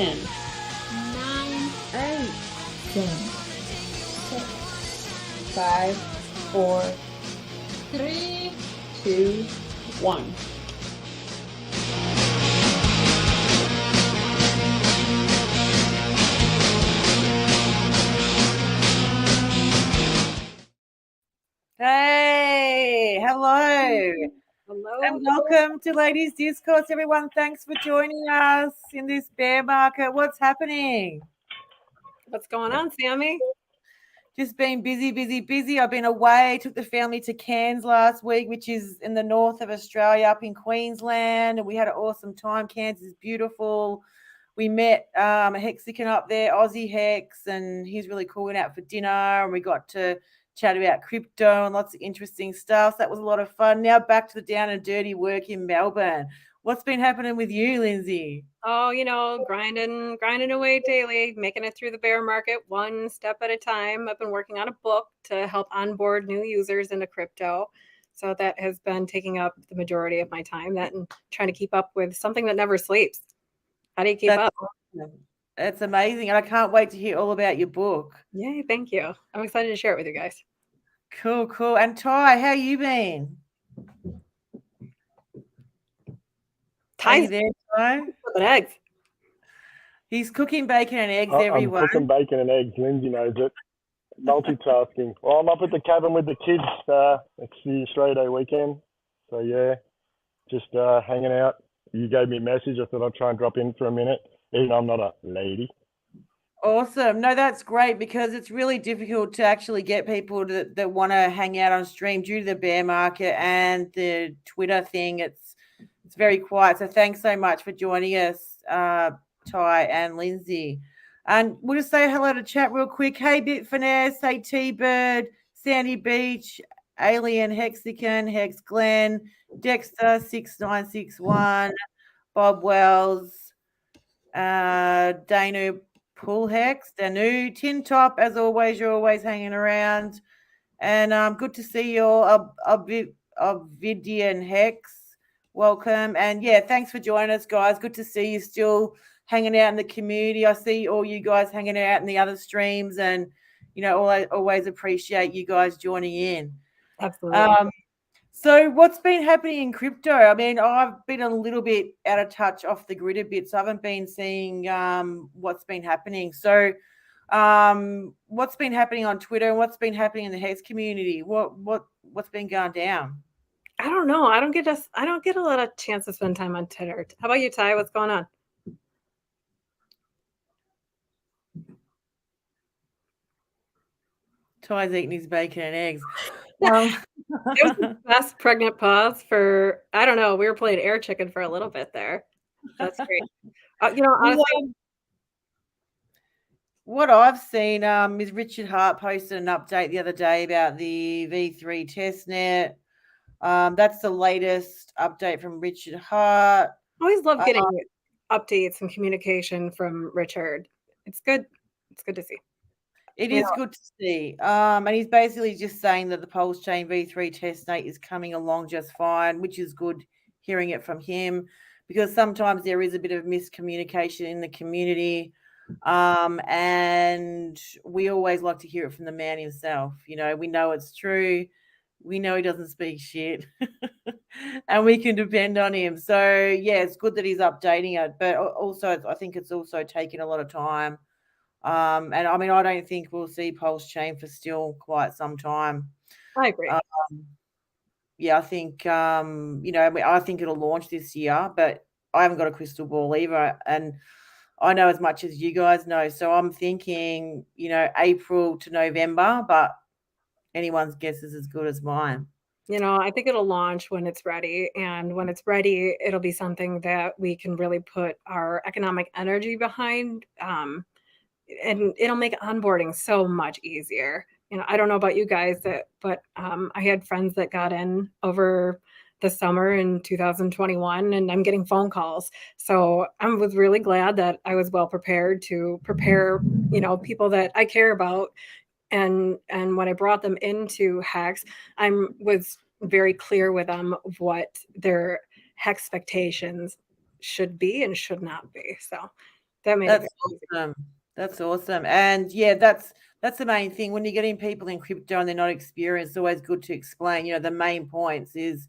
10, 9, 8, 7, 6, 5, 4, 3, 2, 1. Hey, hello, hello. and welcome to Ladies Discourse, everyone. Thanks for joining us in this bear market. What's happening? What's going on, Sammy? Just been busy. I've been away, took the family to Cairns last week, which is in the north of Australia, up in Queensland, and we had an awesome time. Cairns is beautiful. We met a Hexican up there, Aussie Hex, and he's really cool. Went out for dinner, and we got to chat about crypto and lots of interesting stuff. So that was a lot of fun. Now back to the down and dirty work in Melbourne. What's been happening with you, Lindsay? Oh, grinding away daily, making it through the bear market one step at a time. I've been working on a book to help onboard new users into crypto. So that has been taking up the majority of my time, that and trying to keep up with something that never sleeps. How do you keep up? Awesome. That's amazing. And I can't wait to hear all about your book. Yay, thank you. I'm excited to share it with you guys. Cool. And Ty, how you been? Ty's there, Ty? with eggs. He's cooking bacon and eggs, everyone. I'm cooking bacon and eggs. Lindsay knows it. Multitasking. Well, I'm up at the cabin with the kids. It's the Australia Day weekend. So, yeah, just hanging out. You gave me a message. I thought I'd try and drop in for a minute, even though I'm not a lady. Awesome. No, that's great because it's really difficult to actually get people that want to hang out on stream due to the bear market and the Twitter thing. It's very quiet. So thanks so much for joining us, Ty and Lindsay. And we'll just say hello to chat real quick. Hey, Bit Finesse. Hey, T-Bird, Sandy Beach, Alien Hexican, Hex Glenn, Dexter 6961, Bob Wells, Danu Pool Hex, Danu, Tin Top, as always, you're always hanging around. And good to see you all, Obvidian Hex. Welcome. And yeah, thanks for joining us, guys. Good to see you still hanging out in the community. I see all you guys hanging out in the other streams, and I always appreciate you guys joining in. Absolutely. So what's been happening in crypto? I mean, I've been a little bit out of touch, off the grid a bit, so I haven't been seeing what's been happening. So what's been happening on Twitter and what's been happening in the Hex community? What's been going down? I don't know. I don't get a lot of chance to spend time on Twitter. How about you, Ty? What's going on? Ty's eating his bacon and eggs. It was the best pregnant pause for, I don't know, we were playing air chicken for a little bit there. That's great. Honestly, what I've seen is Richard Hart posted an update the other day about the V3 testnet. That's the latest update from Richard Hart. I always love getting updates and communication from Richard. It's good. It's good to see. It is good to see. And he's basically just saying that the PulseChain V3 testnet is coming along just fine, which is good hearing it from him, because sometimes there is a bit of miscommunication in the community. And we always like to hear it from the man himself. We know it's true. We know he doesn't speak shit and we can depend on him. So yeah, it's good that he's updating it, but also I think it's also taken a lot of time. And I mean, I don't think we'll see PulseChain for still quite some time. I agree. Yeah, I think, I think it'll launch this year, but I haven't got a crystal ball either. And I know as much as you guys know. So I'm thinking, April to November, but anyone's guess is as good as mine. I think it'll launch when it's ready. And when it's ready, it'll be something that we can really put our economic energy behind. And it'll make onboarding so much easier. I don't know about you guys, but I had friends that got in over the summer in 2021, and I'm getting phone calls. So I was really glad that I was well prepared to prepare, people that I care about. And when I brought them into Hex, I was very clear with them what their expectations should be and should not be. So That made That's it very easy. awesome. That's awesome. And yeah, that's the main thing. When you're getting people in crypto and they're not experienced, it's always good to explain, the main points is,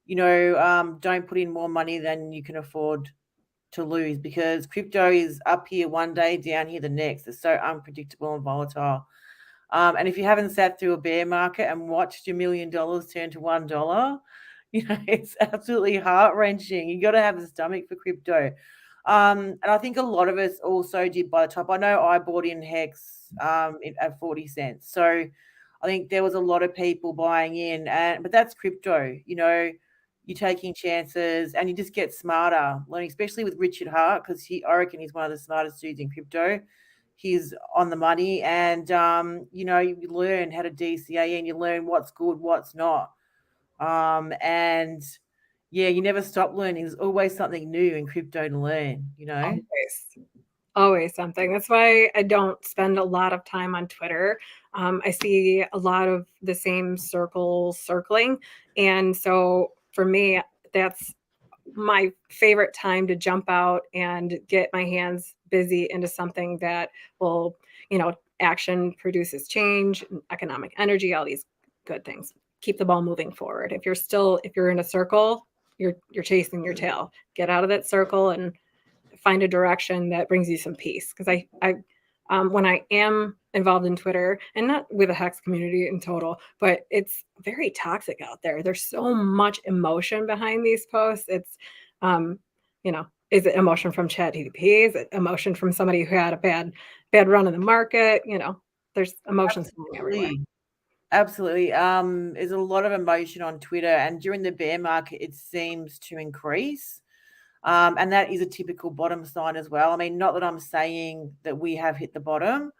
don't put in more money than you can afford to lose, because crypto is up here one day, down here the next. It's so unpredictable and volatile. And if you haven't sat through a bear market and watched your $1 million turn to $1, it's absolutely heart-wrenching. You got to have the stomach for crypto. And I think a lot of us also did by the top. I know I bought in Hex at 40 cents. So I think there was a lot of people buying in, but that's crypto. You're taking chances and you just get smarter, learning, especially with Richard Hart, because I reckon he's one of the smartest dudes in crypto. He's on the money, and you learn how to DCA and you learn what's good, what's not. And yeah, you never stop learning. There's always something new in crypto to learn, Always something. That's why I don't spend a lot of time on Twitter. I see a lot of the same circles circling. And so for me, that's my favorite time to jump out and get my hands busy into something that will, action produces change, economic energy, all these good things. Keep the ball moving forward. If you're in a circle, you're chasing your tail. Get out of that circle and find a direction that brings you some peace. Because when I am involved in Twitter, and not with the Hex community in total, but it's very toxic out there. There's so much emotion behind these posts. It's, is it emotion from ChatGPT? Is it emotion from somebody who had a bad run in the market? There's emotions flowing everywhere. Absolutely. There's a lot of emotion on Twitter, and during the bear market, it seems to increase. And that is a typical bottom sign as well. I mean, not that I'm saying that we have hit the bottom,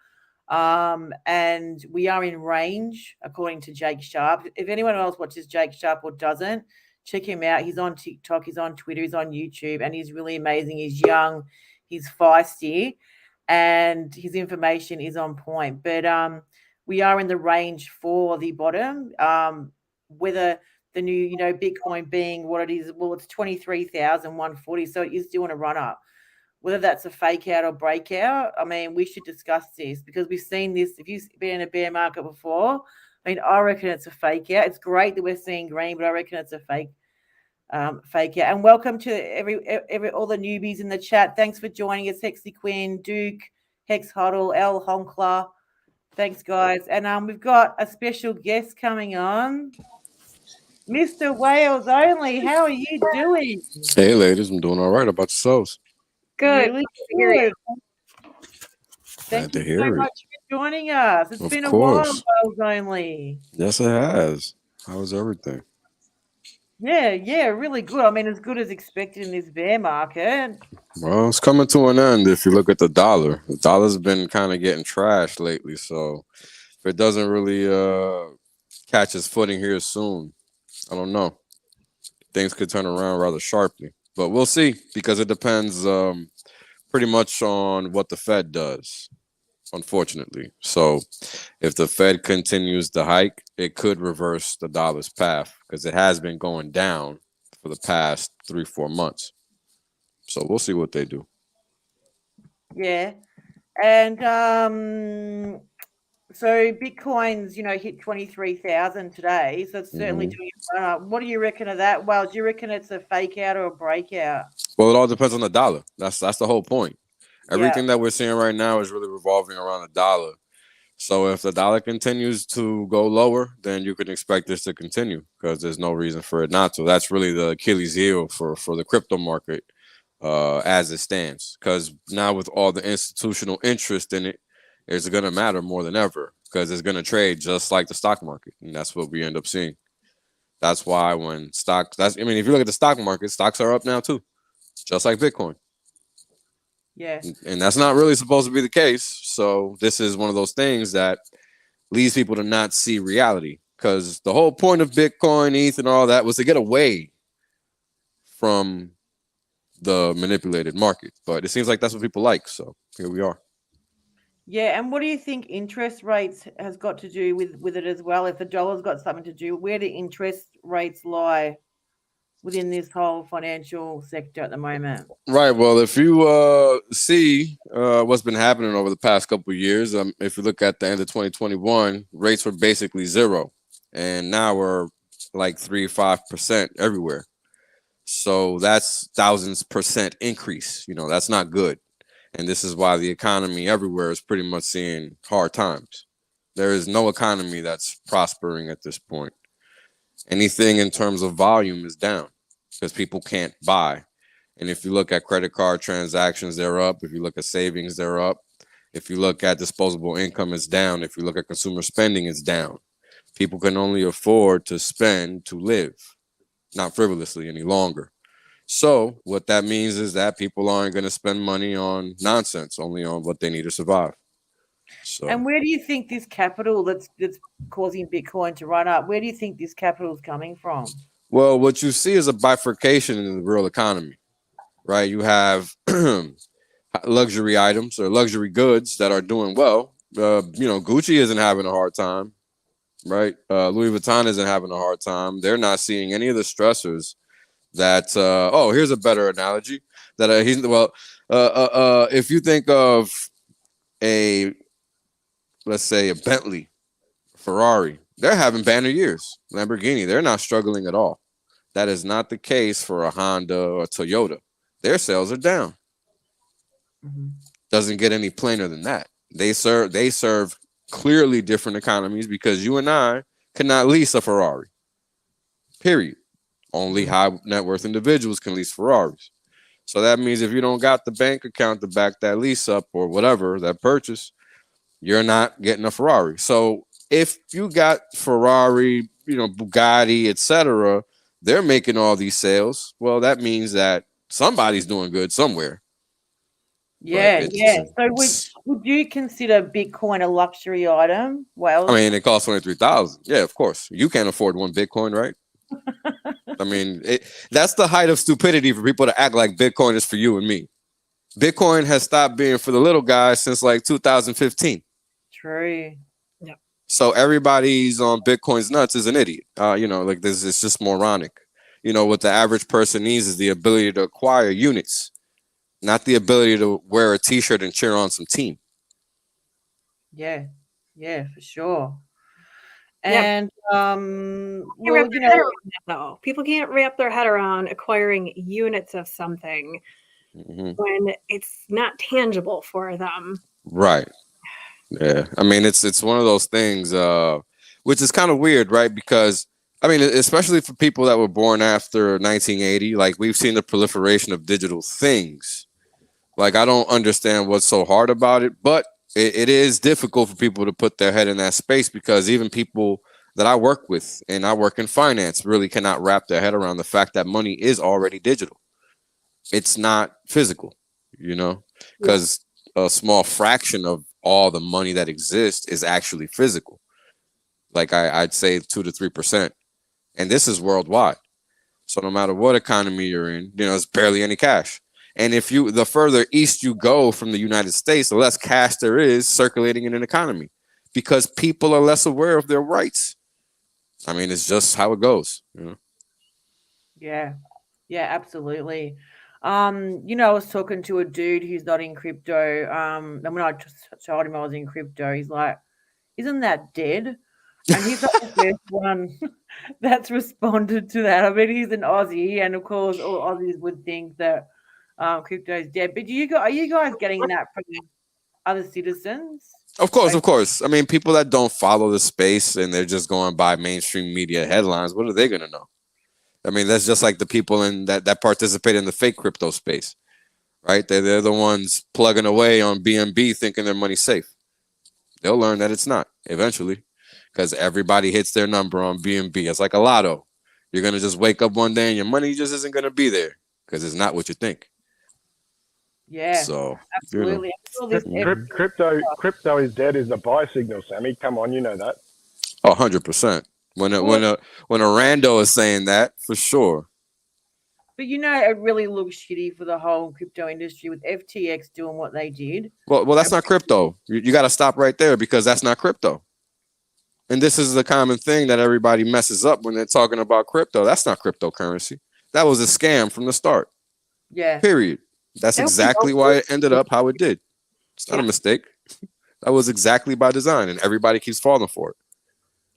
and we are in range, according to Jake Sharp. If anyone else watches Jake Sharp or doesn't, check him out. He's on TikTok, he's on Twitter, he's on YouTube, and he's really amazing. He's young, he's feisty, and his information is on point. But we are in the range for the bottom. Whether the new, Bitcoin being what it is, well, it's 23,140, so it is doing a run up. Whether that's a fake out or breakout, I mean, we should discuss this, because we've seen this. If you've been in a bear market before, I reckon it's a fake out. It's great that we're seeing green, but I reckon it's a fake out. And welcome to every all the newbies in the chat. Thanks for joining us, Hexy Queen, Duke, Hex Huddle, L Honkler. Thanks, guys. And we've got a special guest coming on. Mr. Wales Only, how are you doing? Hey, ladies, I'm doing all right. How about yourselves? Good. Really Hear you. good. Glad Thank to you hear so it. much for joining us. It's Of been course. a while, Wales Only. Yes, it has. How's everything? Yeah, really good. I mean, as good as expected in this bear market. Well, it's coming to an end if you look at the dollar. The dollar's been kind of getting trashed lately, so if it doesn't really catch its footing here soon, I don't know. Things could turn around rather sharply, but we'll see, because it depends pretty much on what the Fed does, unfortunately. So if the Fed continues to hike, it could reverse the dollar's path, because it has been going down for the past 3-4 months. So we'll see what they do. Yeah. And so Bitcoin's, hit 23,000 today. So it's certainly doing it. What do you reckon of that? Well, do you reckon it's a fake out or a breakout? Well, it all depends on the dollar. That's the whole point. Everything Yeah. that we're seeing right now is really revolving around the dollar. So if the dollar continues to go lower, then you can expect this to continue, because there's no reason for it not to. That's really the Achilles heel for the crypto market as it stands. Because now with all the institutional interest in it, it's going to matter more than ever, because it's going to trade just like the stock market. And that's what we end up seeing. That's why when stocks, if you look at the stock market, stocks are up now too, just like Bitcoin. Yeah. And that's not really supposed to be the case. So this is one of those things that leads people to not see reality, because the whole point of Bitcoin, ETH, and all that was to get away from the manipulated market. But it seems like that's what people like. So here we are. Yeah, and what do you think interest rates has got to do with it as well? If the dollar's got something to do, where do interest rates lie within this whole financial sector at the moment. Right. Well, if you see what's been happening over the past couple of years, if you look at the end of 2021, rates were basically zero, and now we're like 3-5% everywhere. So that's thousands % increase. That's not good, and this is why the economy everywhere is pretty much seeing hard times. There is no economy that's prospering at this point. Anything in terms of volume is down because people can't buy. And if you look at credit card transactions, they're up. If you look at savings, they're up. If you look at disposable income, it's down. If you look at consumer spending, it's down. People can only afford to spend to live, not frivolously any longer. So what that means is that people aren't going to spend money on nonsense, only on what they need to survive. So, and where do you think this capital that's causing Bitcoin to run up, where do you think this capital is coming from? Well, what you see is a bifurcation in the real economy, right? You have luxury items or luxury goods that are doing well. Gucci isn't having a hard time, right? Louis Vuitton isn't having a hard time. They're not seeing any of the stressors that, here's a better analogy that if you think of let's say a Bentley, Ferrari, they're having banner years. Lamborghini, they're not struggling at all. That is not the case for a Honda or Toyota. Their sales are down. Mm-hmm. Doesn't get any plainer than that. They serve clearly different economies because you and I cannot lease a Ferrari. Period. Only high net worth individuals can lease Ferraris. So that means if you don't got the bank account to back that lease up or whatever, that purchase, you're not getting a Ferrari. So if you got Ferrari, Bugatti, etc., they're making all these sales. Well, that means that somebody's doing good somewhere. Yeah. So would you consider Bitcoin a luxury item? Well, I mean, it costs $23,000. Yeah, of course. You can't afford one Bitcoin, right? I mean, that's the height of stupidity for people to act like Bitcoin is for you and me. Bitcoin has stopped being for the little guys since like 2015. True. Yeah. So everybody's on Bitcoin's nuts is an idiot. Like this, it's just moronic. What the average person needs is the ability to acquire units, not the ability to wear a T-shirt and cheer on some team. Yeah, for sure. Yeah. And people can't wrap their head around acquiring units of something when it's not tangible for them. Right. Yeah. I mean, it's one of those things, which is kind of weird, right? Because I mean, especially for people that were born after 1980, like we've seen the proliferation of digital things. Like, I don't understand what's so hard about it, but it is difficult for people to put their head in that space because even people that I work with and I work in finance really cannot wrap their head around the fact that money is already digital. It's not physical, because a small fraction of all the money that exists is actually physical. Like I'd say 2 to 3%. And this is worldwide. So no matter what economy you're in, there's barely any cash. And the further east you go from the United States, the less cash there is circulating in an economy because people are less aware of their rights. I mean, it's just how it goes. Yeah, absolutely. I was talking to a dude who's not in crypto. And when I just told him I was in crypto, he's like, "Isn't that dead?" And he's not the first one that's responded to that. I mean, he's an Aussie, and of course, all Aussies would think that crypto is dead. But are you guys getting that from other citizens? Of course. I mean, people that don't follow the space and they're just going by mainstream media headlines, what are they going to know? I mean, that's just like the people that participate in the fake crypto space, right? They're the ones plugging away on BNB thinking their money's safe. They'll learn that it's not eventually because everybody hits their number on BNB. It's like a lotto. You're going to just wake up one day and your money just isn't going to be there because it's not what you think. Yeah, so absolutely. Crypto is dead is a buy signal, Sammy. Come on, you know that. 100%. When a rando is saying that, for sure. But it really looks shitty for the whole crypto industry with FTX doing what they did. Well, that's not crypto. You got to stop right there because that's not crypto. And this is the common thing that everybody messes up when they're talking about crypto. That's not cryptocurrency. That was a scam from the start. Yeah. Period. That's exactly why it ended up how it did. It's not a mistake. That was exactly by design, and everybody keeps falling for it.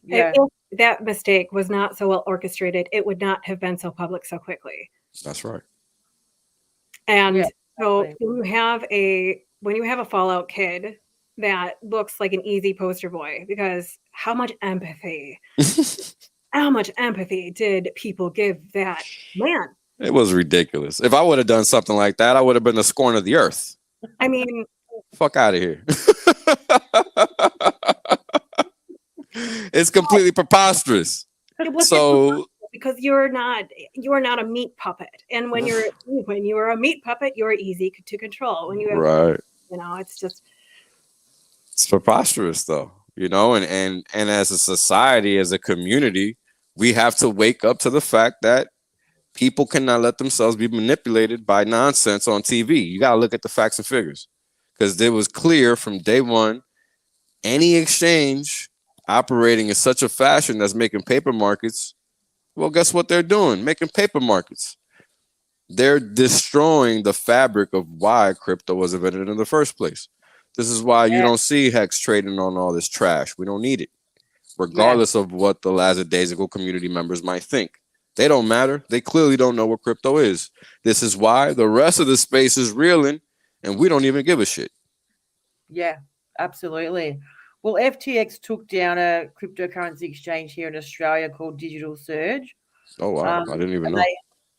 Yeah. If that mistake was not so well orchestrated, it would not have been so public so quickly. That's right. And Yeah, so exactly. when you have a Fallout kid that looks like an easy poster boy, because how much empathy did people give that man? It was ridiculous. If I would have done something like that, I would have been the scorn of the earth. I mean, Fuck out of here. It's completely preposterous. it was So because you are not a meat puppet, and when you're a meat puppet, you're easy to control. When you have, right. it's just It's preposterous though, and as a society, as a community, we have to wake up to the fact that people cannot let themselves be manipulated by nonsense on TV. You got to look at the facts and figures, because it was clear from day one, any exchange operating in such a fashion that's making paper markets, well, guess what they're doing? Making paper markets. They're destroying the fabric of why crypto was invented in the first place. This is why you don't see Hex trading on all this trash. We don't need it, regardless of what the lackadaisical community members might think. They don't matter. They clearly don't know what crypto is. This is why the rest of the space is reeling, and we don't even give a shit. Yeah, absolutely. Well, FTX took down a cryptocurrency exchange here in Australia called Digital Surge. Oh, wow. I didn't even know.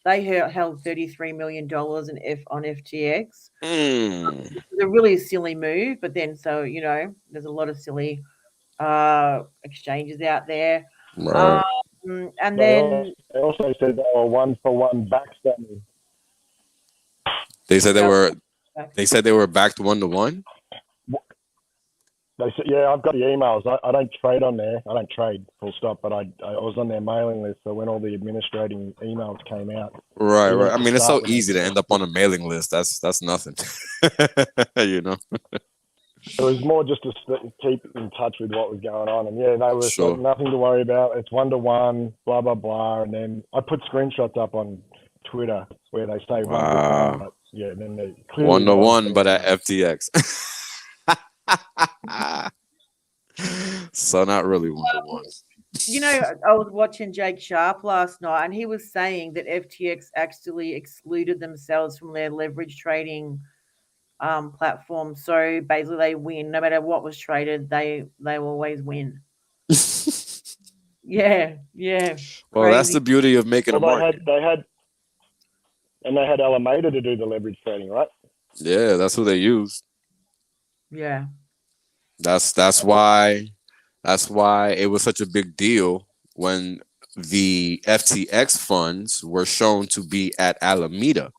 They held $33 million on FTX. Mm. It was a really silly move, but then there's a lot of silly exchanges out there. Right. And then they also said they were 1-for-1 backstabbing. They said they were backed 1-to-1. They said, yeah, I've got the emails. I don't trade on there. I don't trade, full stop. But I was on their mailing list. So when all the administrating emails came out, right. I mean, it's so easy to end up on a mailing list. That's nothing, It was more just to keep in touch with what was going on. And yeah, they were like, nothing to worry about. It's 1-to-1, blah blah blah. And then I put screenshots up on Twitter where they say 1-to-1. But yeah, then they 1-to-1, but at FTX. So not really 1-to-1. I was watching Jake Sharp last night, and he was saying that FTX actually excluded themselves from their leverage trading platform. So basically, they win no matter what was traded. They always win. Yeah. Well, crazy. That's the beauty of making a market. They had Alameda to do the leverage trading, right? Yeah, that's who they used. Yeah. That's why it was such a big deal when the FTX funds were shown to be at Alameda,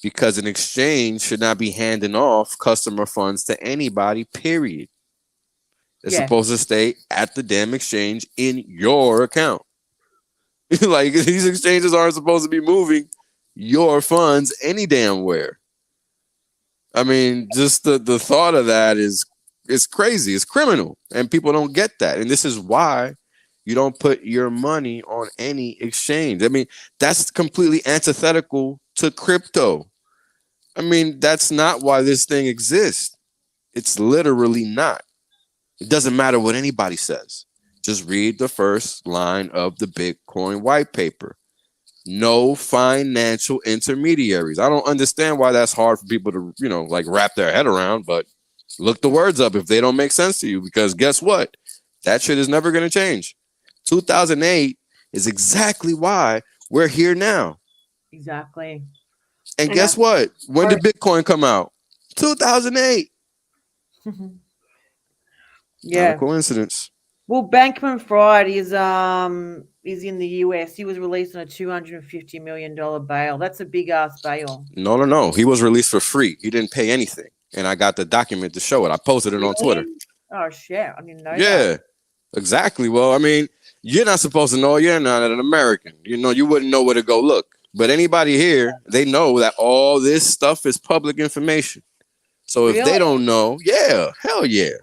because an exchange should not be handing off customer funds to anybody, period. It's supposed to stay at the damn exchange in your account. Like, these exchanges aren't supposed to be moving your funds any damn where. I mean, just the thought of that is crazy. It's criminal, and people don't get that. And this is why you don't put your money on any exchange. I mean, that's completely antithetical to crypto. I mean, that's not why this thing exists. It's literally not. It doesn't matter what anybody says. Just read the first line of the Bitcoin white paper. No financial intermediaries. I don't understand why that's hard for people to, wrap their head around, but look the words up if they don't make sense to you, because guess what? That shit is never going to change. 2008 is exactly why we're here now. Exactly. And guess what? When did Bitcoin come out? 2008. Yeah. Not a coincidence. Well, Bankman-Fried is in the US. He was released on a $250 million bail. That's a big ass bail. No. He was released for free. He didn't pay anything. And I got the document to show it. I posted it on Twitter. Oh, shit. I didn't know that. Yeah, exactly. Well, I mean, you're not supposed to know. You're not an American. You wouldn't know where to go look. But anybody here, they know that all this stuff is public information. So if they don't know, hell yeah.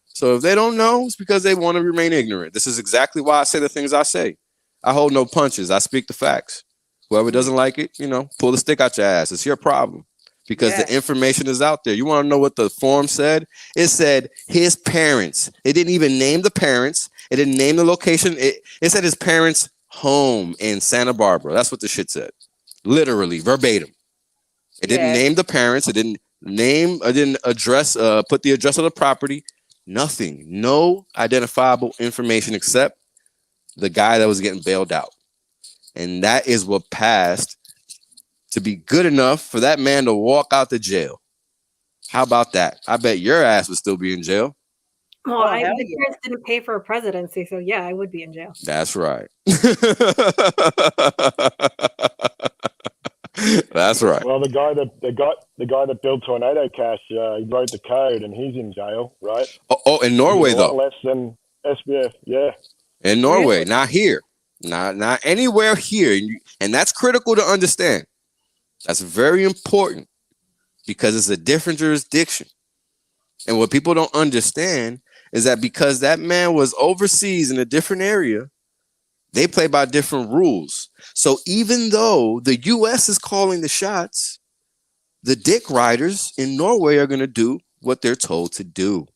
So if they don't know, it's because they want to remain ignorant. This is exactly why I say the things I say. I hold no punches. I speak the facts. Whoever doesn't like it, pull the stick out your ass. It's your problem because the information is out there. You want to know what the form said? It said his parents. It didn't even name the parents. It didn't name the location. It said his parents' home in Santa Barbara. That's what the shit said. Literally, verbatim. It didn't name the parents. It didn't address, put the address of the property. Nothing. No identifiable information except the guy that was getting bailed out. And that is what passed to be good enough for that man to walk out the jail. How about that? I bet your ass would still be in jail. Well, the parents didn't pay for a presidency, so yeah, I would be in jail. That's right. That's right. Well, the guy that built Tornado Cash, he wrote the code and he's in jail, right? Oh, in Norway though. Less than SBF, yeah. In Norway, not here, not anywhere here, and that's critical to understand. That's very important because it's a different jurisdiction. And what people don't understand is that because that man was overseas in a different area, they play by different rules. So even though the US is calling the shots, the dick riders in Norway are going to do what they're told to do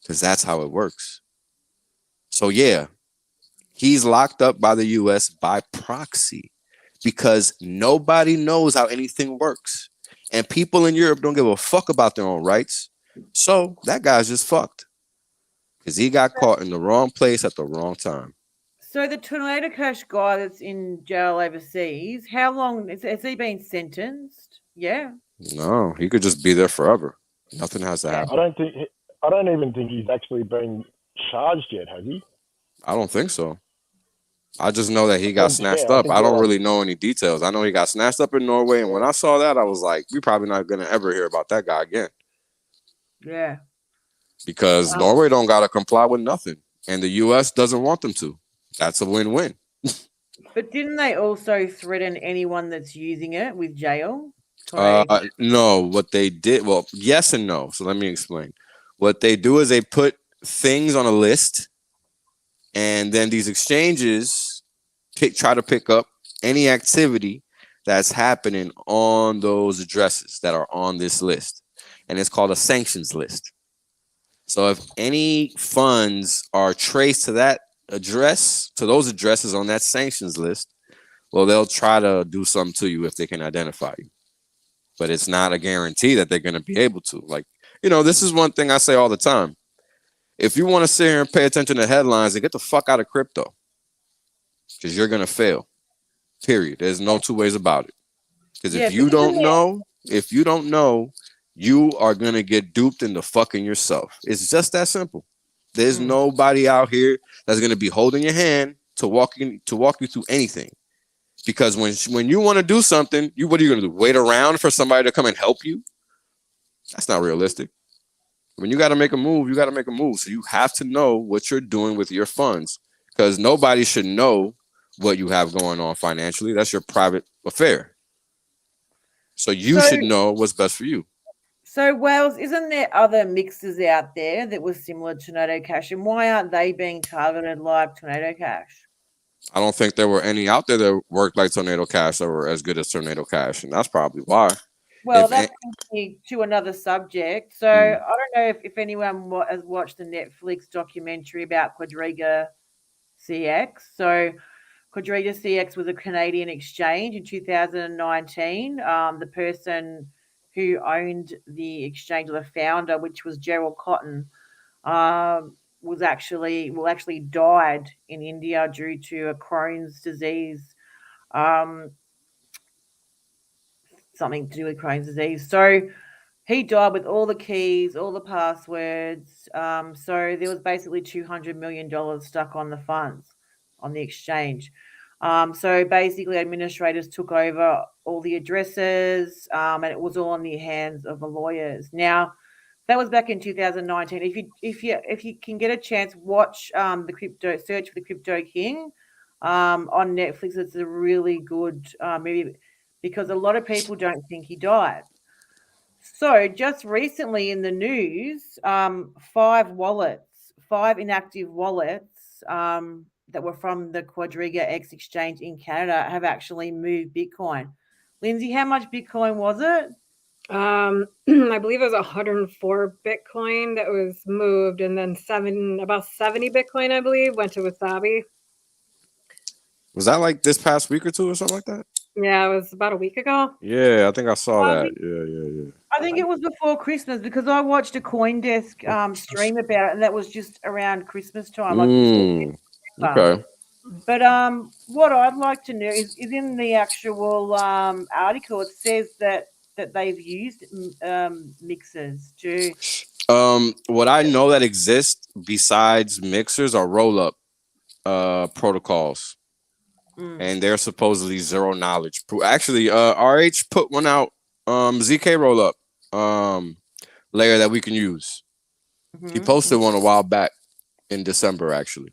because that's how it works. So yeah, he's locked up by the US by proxy because nobody knows how anything works. And people in Europe don't give a fuck about their own rights. So that guy's just fucked because he got caught in the wrong place at the wrong time. So the Tornado Cash guy that's in jail overseas, how long has he been sentenced? Yeah. No, he could just be there forever. Nothing has to happen. I don't even think he's actually been charged yet, has he? I don't think so. I just know that he got snatched up. I don't really know any details. I know he got snatched up in Norway, and when I saw that, I was like, we're probably not going to ever hear about that guy again. Yeah. Because Norway don't got to comply with nothing, and the U.S. doesn't want them to. That's a win-win. But didn't they also threaten anyone that's using it with jail? No, what they did, well, yes and no. So let me explain. What they do is they put things on a list, and then these exchanges try to pick up any activity that's happening on those addresses that are on this list. And it's called a sanctions list. So if any funds are traced to that address, to those addresses on that sanctions list, well, they'll try to do something to you if they can identify you. But it's not a guarantee that they're going to be able to. Like, this is one thing I say all the time. If you want to sit here and pay attention to headlines, then get the fuck out of crypto. Because you're going to fail. Period. There's no two ways about it. Because if you don't know, you are going to get duped into fucking yourself. It's just that simple. There's nobody out here that's going to be holding your hand to walk you through anything. Because when you want to do something, what are you going to do? Wait around for somebody to come and help you? That's not realistic. When you got to make a move, you got to make a move. So you have to know what you're doing with your funds because nobody should know what you have going on financially. That's your private affair. So you should know what's best for you. So, Wells, isn't there other mixers out there that were similar to Tornado Cash? And why aren't they being targeted like Tornado Cash? I don't think there were any out there that worked like Tornado Cash that were as good as Tornado Cash. And that's probably why. Well, that brings me to another subject. So I don't know if anyone has watched the Netflix documentary about Quadriga CX. So Quadriga CX was a Canadian exchange in 2019. The person who owned the exchange, or the founder, which was Gerald Cotton, actually died in India due to a Crohn's disease. Something to do with Crohn's disease. So he died with all the keys, all the passwords. So there was basically $200 million stuck on the funds on the exchange. So basically administrators took over all the addresses and it was all in the hands of the lawyers. Now, that was back in 2019. If you can get a chance, watch search for the Crypto King on Netflix. It's a really good movie, because a lot of people don't think he died. So just recently in the news, 5 inactive wallets that were from the Quadriga exchange in Canada have actually moved Bitcoin. Lindsay, how much Bitcoin was it? I believe it was 104 Bitcoin that was moved, and then about 70 Bitcoin, I believe, went to Wasabi. Was that like this past week or two or something like that? Yeah, it was about a week ago. Yeah, I think I saw that. Yeah. I think it was before Christmas because I watched a CoinDesk stream about it, and that was just around Christmas time. Okay. But what I'd like to know is in the actual article, it says that they've used mixers to. What I know that exists besides mixers are roll-up protocols. And they're supposedly zero knowledge. Actually, RH put one out, ZK rollup layer that we can use. He posted one a while back in December, actually.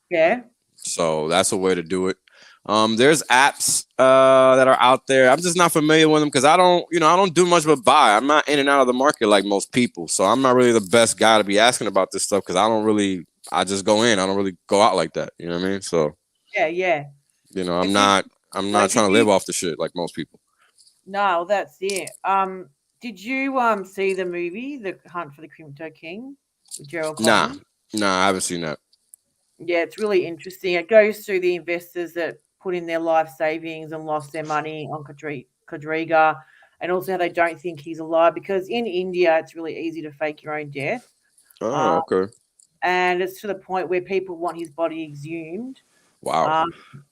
Yeah. So that's a way to do it. There's apps that are out there. I'm just not familiar with them because I don't do much but buy. I'm not in and out of the market like most people. So I'm not really the best guy to be asking about this stuff because I just go in. I don't really go out like that. You know what I mean? So Yeah. I'm not trying to live off the shit like most people. No, that's it. Did you see the movie, The Hunt for the Crypto King, with Gerald? Nah, I haven't seen that. Yeah, it's really interesting. It goes through the investors that put in their life savings and lost their money on Quadriga, and also how they don't think he's alive because in India it's really easy to fake your own death. Oh, okay. And it's to the point where people want his body exhumed. Wow.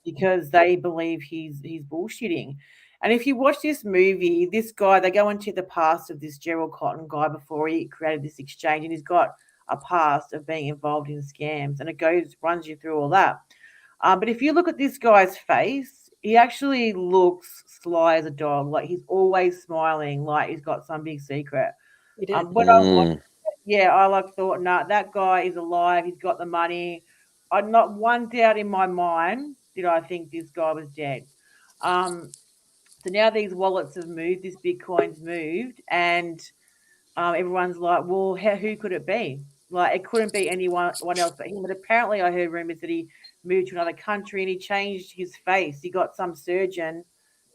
Because they believe he's bullshitting. And if you watch this movie, this guy, they go into the past of this Gerald Cotton guy before he created this exchange, and he's got a past of being involved in scams, and it runs you through all that. But if you look at this guy's face, he actually looks sly as a dog. Like he's always smiling, like he's got some big secret. He did. I thought, nah, that guy is alive. He's got the money. I'm not one doubt in my mind did I think this guy was dead. So now these wallets have moved, this Bitcoin's moved, and everyone's like, well, who could it be? Like, it couldn't be anyone else but him. But apparently I heard rumors that he moved to another country and he changed his face. He got some surgeon,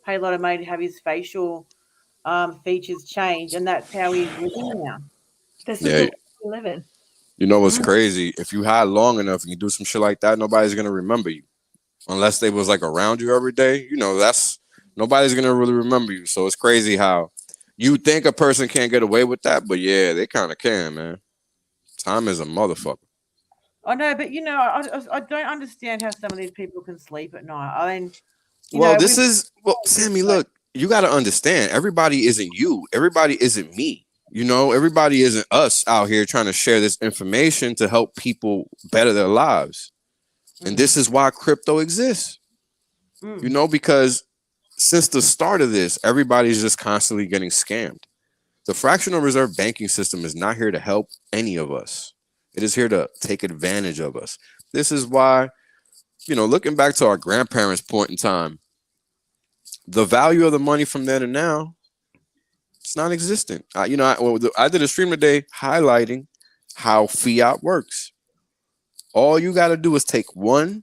paid a lot of money to have his facial features changed, and that's how he's living now. This is the way we live in. You know what's crazy? If you hide long enough and you do some shit like that, nobody's gonna remember you. Unless they was like around you every day. Nobody's gonna really remember you. So it's crazy how you think a person can't get away with that, but yeah, they kind of can, man. Time is a motherfucker. I know, but I don't understand how some of these people can sleep at night. I mean, Sammy, look, you got to understand, everybody isn't you. Everybody isn't me. Everybody isn't us out here trying to share this information to help people better their lives. And this is why crypto exists. Because since the start of this, everybody's just constantly getting scammed. The fractional reserve banking system is not here to help any of us. It is here to take advantage of us. This is why, looking back to our grandparents' point in time, the value of the money from then to now, it's non-existent. I did a stream today highlighting how fiat works. All you got to do is take 1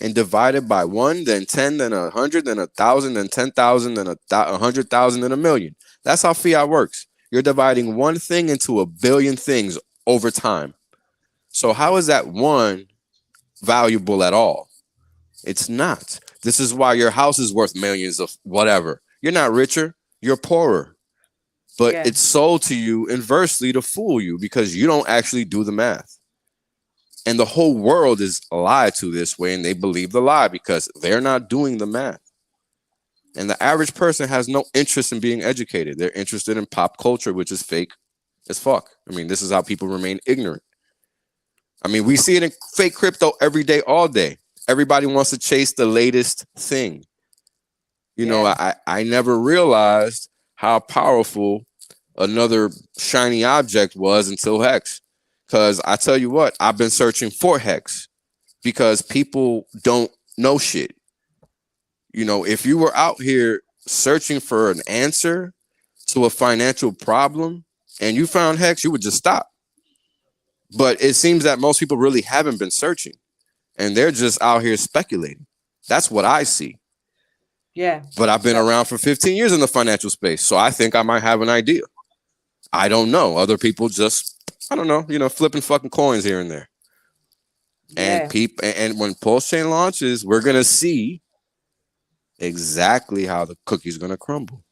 and divide it by 1, then 10, then 100, then 1,000, then 10,000, then 100,000, then 1,000,000. That's how fiat works. You're dividing one thing into a billion things over time. So how is that one valuable at all? It's not. This is why your house is worth millions of whatever. You're not richer, you're poorer. But it's sold to you inversely to fool you because you don't actually do the math. And the whole world is lied to this way, and they believe the lie because they're not doing the math. And the average person has no interest in being educated. They're interested in pop culture, which is fake as fuck. I mean, this is how people remain ignorant. I mean, we see it in fake crypto every day, all day. Everybody wants to chase the latest thing. I never realized how powerful another shiny object was until Hex. Because I tell you what, I've been searching for Hex because people don't know shit. If you were out here searching for an answer to a financial problem and you found Hex, you would just stop. But it seems that most people really haven't been searching. and they're just out here speculating. That's what I see. Yeah. But I've been around for 15 years in the financial space, so I think I might have an idea. I don't know. Other people just, I don't know, flipping fucking coins here and there. Yeah. And when PulseChain launches, we're gonna see exactly how the cookie's gonna crumble.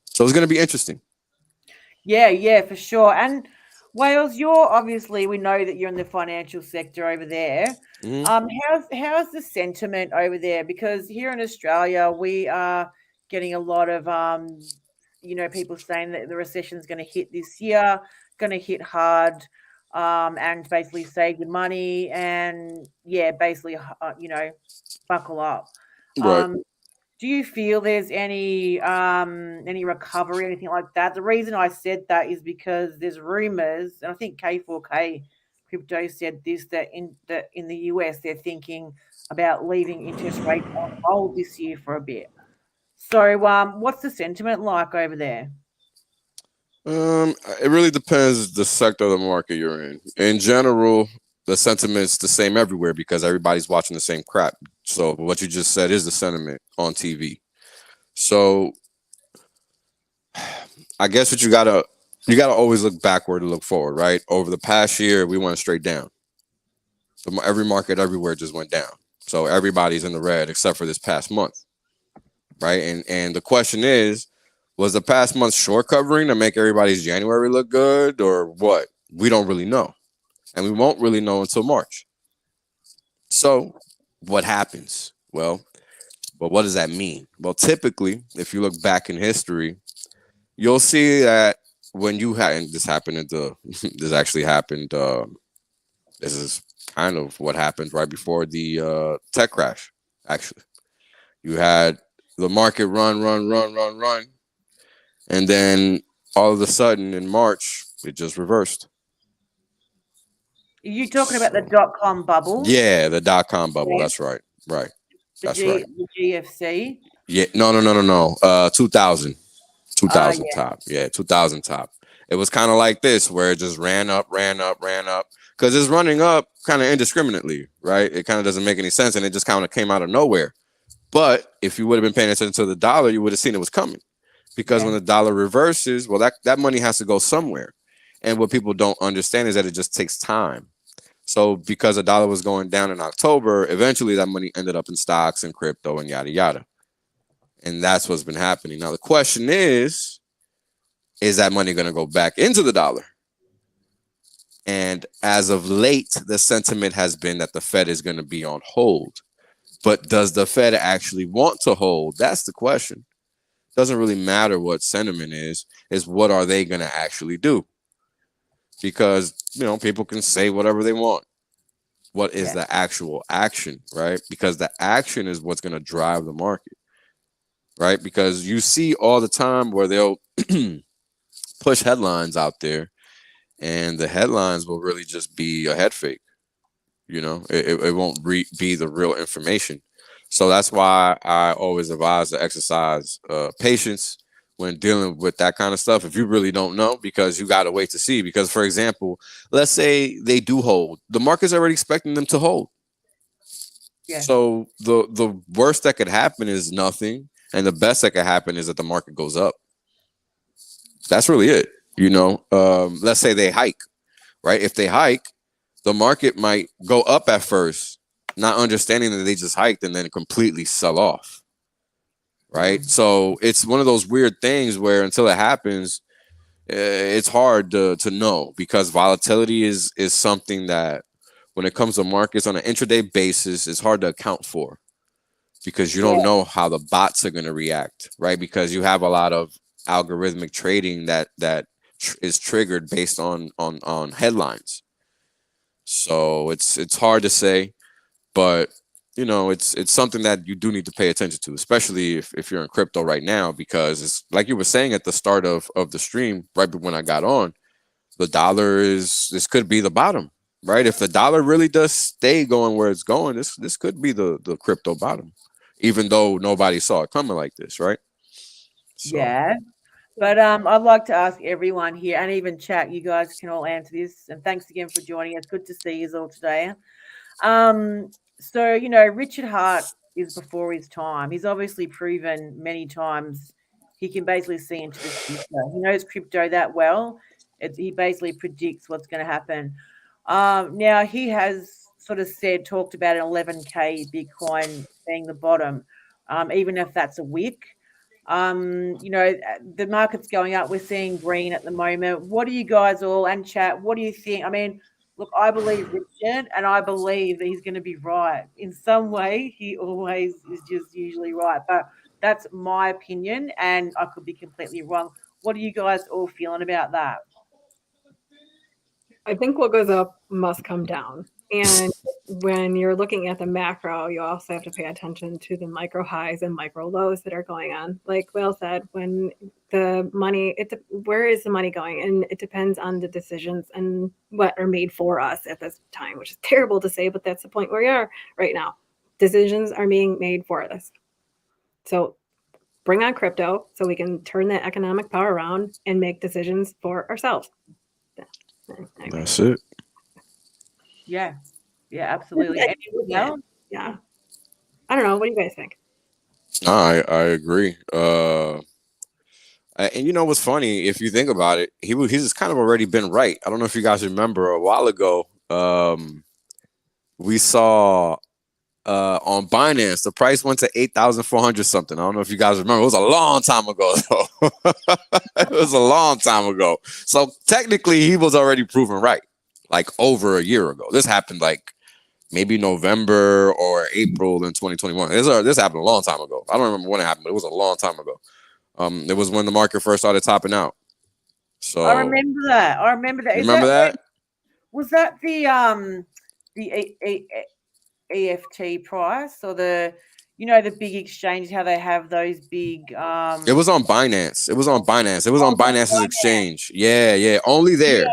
So it's gonna be interesting. Yeah, for sure. And Wales, we know that you're in the financial sector over there. Mhm. How's the sentiment over there? Because here in Australia, we are getting a lot of people saying that the recession's going to hit this year, going to hit hard, and basically save your money and basically buckle up. Right. Do you feel there's any recovery, anything like that? The reason I said that is because there's rumors, and I think K4K Crypto said this, that in the US they're thinking about leaving interest rates on hold this year for a bit. So, what's the sentiment like over there? It really depends the sector of the market you're in. In general, the sentiment's the same everywhere because everybody's watching the same crap. So what you just said is the sentiment on TV. So I guess what you gotta always look backward to look forward, right? Over the past year, we went straight down. Every market everywhere just went down. So everybody's in the red except for this past month, right? And the question is, was the past month short covering to make everybody's January look good or what? We don't really know. And we won't really know until March. So what happens? Well, but what does that mean? Well, typically, if you look back in history, you'll see that when you had, and this actually happened, this is kind of what happened right before the tech crash, actually. You had the market run, and then all of a sudden in March, it just reversed. Are you talking about the .com bubble? Yeah, the .com bubble. Yeah. That's right. Right. That's right. The GFC? Yeah. No. 2000 yeah. Top. Yeah, 2000 top. It was kind of like this, where it just ran up. Because it's running up kind of indiscriminately, right? It kind of doesn't make any sense, and it just kind of came out of nowhere. But if you would have been paying attention to the dollar, you would have seen it was coming. Because when the dollar reverses, well, that money has to go somewhere. And what people don't understand is that it just takes time. So because the dollar was going down in October, eventually that money ended up in stocks and crypto and yada, yada. And that's what's been happening. Now, the question is that money going to go back into the dollar? And as of late, the sentiment has been that the Fed is going to be on hold. But does the Fed actually want to hold? That's the question. Doesn't really matter what sentiment is what are they going to actually do? Because, people can say whatever they want. What is the actual action, right? Because the action is what's going to drive the market, right? Because you see all the time where they'll push headlines out there, and the headlines will really just be a head fake. It won't be the real information. So that's why I always advise to exercise patience when dealing with that kind of stuff. If you really don't know, because you got to wait to see. Because, for example, let's say they do hold. The market's already expecting them to hold. Yeah. So the worst that could happen is nothing. And the best that could happen is that the market goes up. That's really it. Let's say they hike, right? If they hike, the market might go up at first, not understanding that they just hiked and then completely sell off. Right. So it's one of those weird things where until it happens, it's hard to know, because volatility is something that when it comes to markets on an intraday basis, it's hard to account for, because you don't know how the bots are going to react. Right. Because you have a lot of algorithmic trading that is triggered based on headlines. So it's hard to say, but it's something that you do need to pay attention to, especially if you're in crypto right now, because it's like you were saying at the start of the stream, right when I got on, the dollar this could be the bottom, right? If the dollar really does stay going where it's going, this could be the crypto bottom, even though nobody saw it coming like this, right? So. Yeah. But I'd like to ask everyone here, and even chat, you guys can all answer this. And thanks again for joining us. Good to see you all today. So, you know, Richard Hart is before his time. He's obviously proven many times he can basically see into the future. He knows crypto that well. He basically predicts what's going to happen. Now, he has sort of talked about an 11K Bitcoin being the bottom, even if that's a wick. You know, the market's going up. We're seeing green at the moment. What do you guys all, and chat, what do you think? I mean, look, I believe Richard, and I believe that he's going to be right. In some way, he always is just usually right. But that's my opinion, and I could be completely wrong. What are you guys all feeling about that? I think what goes up must come down. And when you're looking at the macro, you also have to pay attention to the micro highs and micro lows that are going on. Like Will said, when the money, where is the money going? And it depends on the decisions and what are made for us at this time, which is terrible to say, but that's the point where we are right now. Decisions are being made for us. So bring on crypto so we can turn that economic power around and make decisions for ourselves. Anyway. That's it. Yeah, absolutely. Anyone else? Yeah. I don't know. What do you guys think? I agree. And you know what's funny? If you think about it, he's kind of already been right. I don't know if you guys remember a while ago. We saw on Binance the price went to 8,400 something. I don't know if you guys remember. It was a long time ago, though. It was a long time ago. So technically, he was already proven right, like over a year ago. This happened like maybe November or April in 2021. This happened a long time ago. I don't remember when it happened, but it was a long time ago. It was when the market first started topping out. So I remember that. Remember that? Was that the EFT price, or the big exchange, how they have those big It was on Binance. It was on Binance's exchange. Yeah. Only there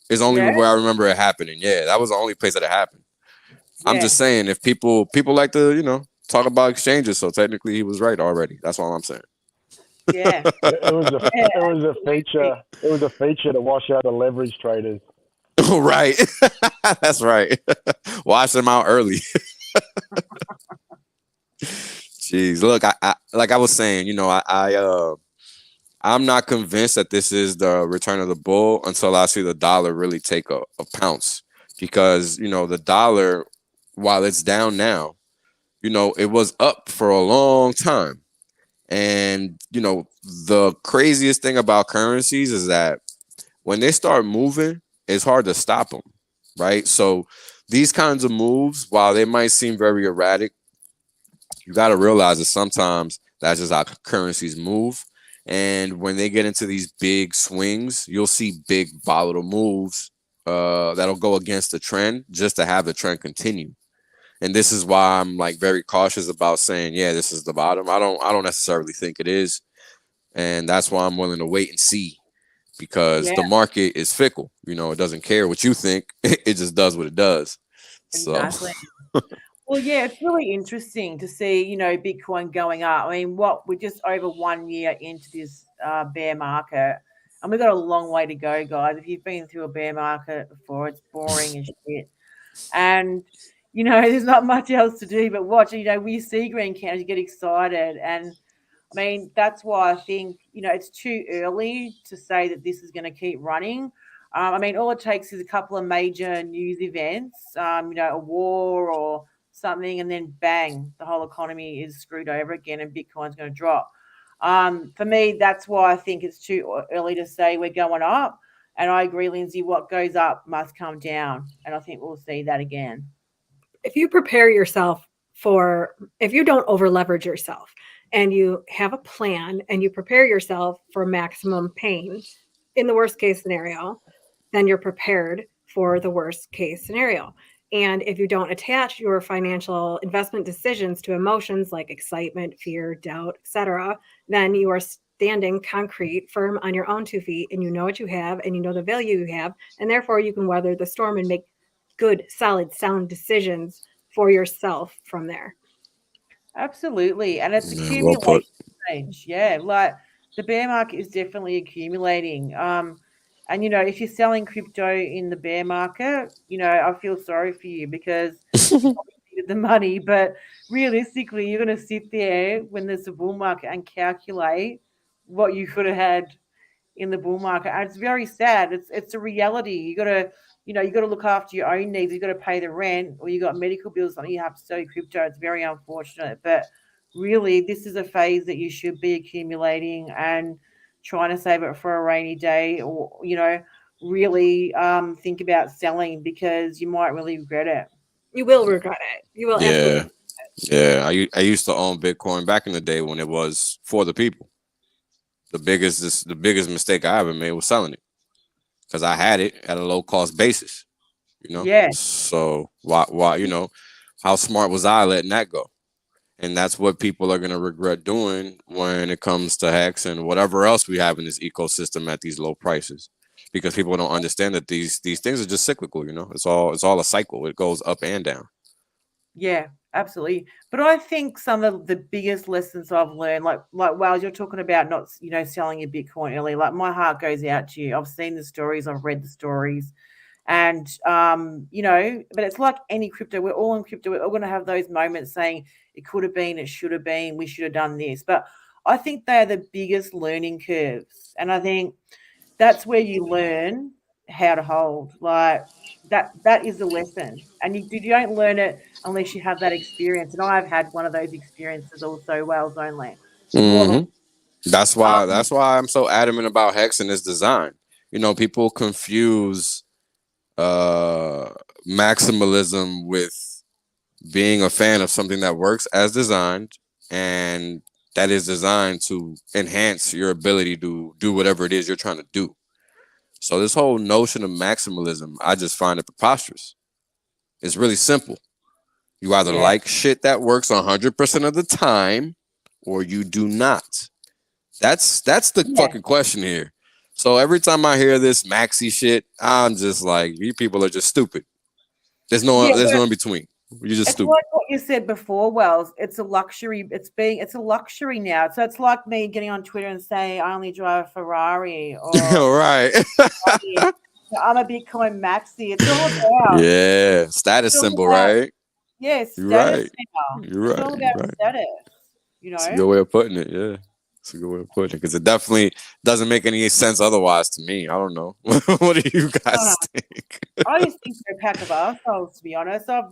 is only where I remember it happening. Yeah, that was the only place that it happened. Yeah. I'm just saying, if people like to, talk about exchanges, so technically he was right already. That's all I'm saying. Yeah. It was a feature. It was a feature to wash out the leverage traders. Right. That's right. Wash them out early. Jeez, look, I like I was saying, I'm not convinced that this is the return of the bull until I see the dollar really take a pounce, because the dollar, while it's down now, it was up for a long time. And the craziest thing about currencies is that when they start moving, it's hard to stop them, right? So these kinds of moves, while they might seem very erratic, you got to realize that sometimes that's just how currencies move. And when they get into these big swings, you'll see big volatile moves that'll go against the trend just to have the trend continue. And this is why I'm like very cautious about saying, yeah, this is the bottom. I don't necessarily think it is. And that's why I'm willing to wait and see, because the market is fickle. It doesn't care what you think. It just does what it does. Exactly. Well, yeah, it's really interesting to see, Bitcoin going up. I mean, we're just over 1 year into this bear market, and we've got a long way to go, guys. If you've been through a bear market before, it's boring as shit. And, there's not much else to do but watch. We see green candles, you get excited. And, I mean, that's why I think, it's too early to say that this is going to keep running. I mean, all it takes is a couple of major news events, a war or something, and then bang, the whole economy is screwed over again and Bitcoin's going to drop. For me, that's why I think it's too early to say we're going up. And I agree, Lindsay, what goes up must come down. And I think we'll see that again. If you prepare yourself if you don't over leverage yourself and you have a plan and you prepare yourself for maximum pain in the worst case scenario, then you're prepared for the worst case scenario. And if you don't attach your financial investment decisions to emotions like excitement, fear, doubt, etc., then you are standing concrete, firm on your own 2 feet, and you know what you have and you know the value you have, and therefore you can weather the storm and make good, solid, sound decisions for yourself from there. Absolutely. And it's accumulating stage. Yeah, like the bear market is definitely accumulating. And if you're selling crypto in the bear market, I feel sorry for you, because the the money, but realistically, you're going to sit there when there's a bull market and calculate what you could have had in the bull market. And it's very sad. It's a reality. You got to, you got to look after your own needs. You got to pay the rent, or you got medical bills, something you have to sell your crypto. It's very unfortunate, but really, this is a phase that you should be accumulating and trying to save it for a rainy day, or really think about selling, because you might really regret it. You will regret it. You will. Yeah. Absolutely. Yeah. I used to own Bitcoin back in the day when it was for the people. The biggest mistake I ever made was selling it, because I had it at a low cost basis. Yeah. So why how smart was I letting that go? And that's what people are going to regret doing when it comes to Hex and whatever else we have in this ecosystem at these low prices, because people don't understand that these things are just cyclical. It's all a cycle. It goes up and down. Yeah, absolutely. But I think some of the biggest lessons I've learned, like Wells, you're talking about not, selling your Bitcoin early. Like, my heart goes out to you. I've seen the stories. I've read the stories. And, but it's like any crypto. We're all in crypto. We're all going to have those moments saying it could have been, it should have been, we should have done this. But I think they are the biggest learning curves. And I think that's where you learn how to hold. Like, that is the lesson. And you don't learn it unless you have that experience. And I've had one of those experiences also, Wales only. Mm-hmm. That's why I'm so adamant about Hex and its design. People confuse maximalism with being a fan of something that works as designed and that is designed to enhance your ability to do whatever it is you're trying to do. So this whole notion of maximalism, I just find it preposterous. It's really simple. You either like shit that works 100% of the time, or you do not. That's the fucking question here. So every time I hear this maxi shit, I'm just like, you people are just stupid. There's no in between. You're just stupid. Like what you said before, Wells. It's a luxury. It's a luxury now. So it's like me getting on Twitter and saying I only drive a Ferrari, or right. I'm a Bitcoin maxi. It's all about status symbol, right? Yes, you're status. right. You're right. It's all about status. It's a good way of putting it. Yeah. It's a good way of putting it, because it definitely doesn't make any sense otherwise to me. I don't know. What do you guys think? I just think they're a pack of assholes, to be honest. I've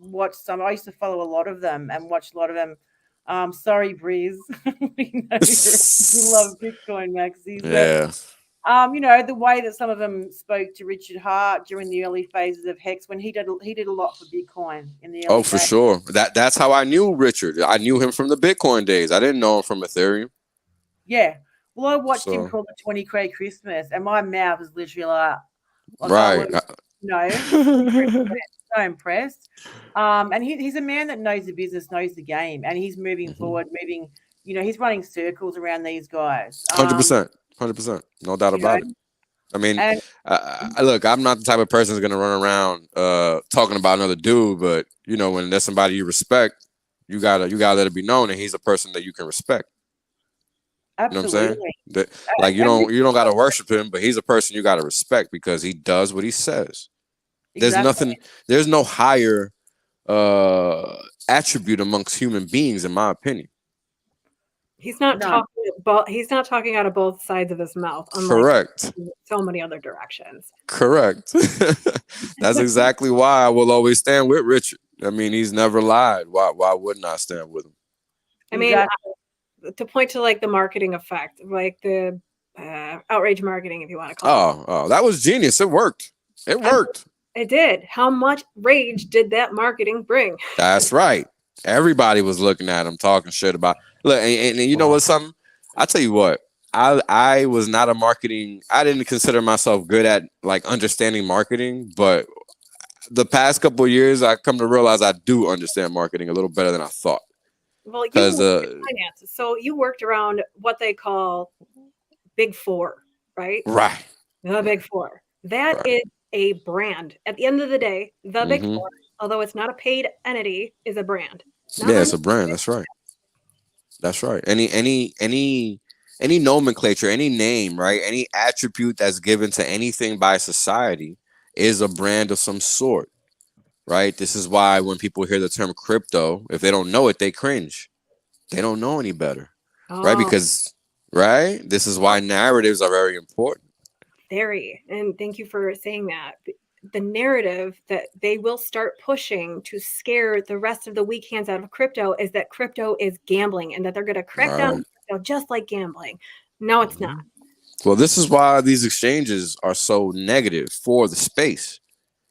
watched some. I used to follow a lot of them and watch a lot of them. Sorry, Breeze. You love Bitcoin maxis. Yeah. But, the way that some of them spoke to Richard Hart during the early phases of Hex, when he did a lot for Bitcoin in the early for days. sure. That's how I knew Richard. I knew him from the Bitcoin days. I didn't know him from Ethereum. Yeah. Well, I watched him call the 20K Christmas, and my mouth is literally like right. So impressed. And he's a man that knows the business, knows the game, and he's moving forward, he's running circles around these guys. 100%. No doubt about it. I mean, look, I'm not the type of person who's going to run around talking about another dude, but, when there's somebody you respect, you gotta let it be known that he's a person that you can respect. Absolutely. You know what I'm saying? You don't got to worship him, but he's a person you got to respect because he does what he says. Exactly. There's no higher attribute amongst human beings, in my opinion. He's not talking out of both sides of his mouth. Correct. So many other directions. Correct. That's exactly why I will always stand with Richard. I mean, he's never lied. Why wouldn't I stand with him? I mean, to point to like the marketing effect, like the outrage marketing, if you want to call it. Oh, that was genius. It worked. It did. How much rage did that marketing bring? That's right. Everybody was looking at him, talking shit about. Look, and you know what's something? I tell you what. I was not a marketing. I didn't consider myself good at like understanding marketing, but the past couple of years, I come to realize I do understand marketing a little better than I thought. Well, you worked in finances, so you worked around what they call Big Four, right? Right. The Big Four. That is a brand. At the end of the day, the Big Four, although it's not a paid entity, is a brand. It's a brand. That's right. That's right. Any nomenclature, any name, right? Any attribute that's given to anything by society is a brand of some sort, right? This is why when people hear the term crypto, if they don't know it, they cringe. They don't know any better, right? Oh, Because, right? This is why narratives are very important. very. And thank you for saying that. The narrative that they will start pushing to scare the rest of the weak hands out of crypto is that crypto is gambling and that they're going to crack down on crypto just like gambling. No, it's not. Well, this is why these exchanges are so negative for the space.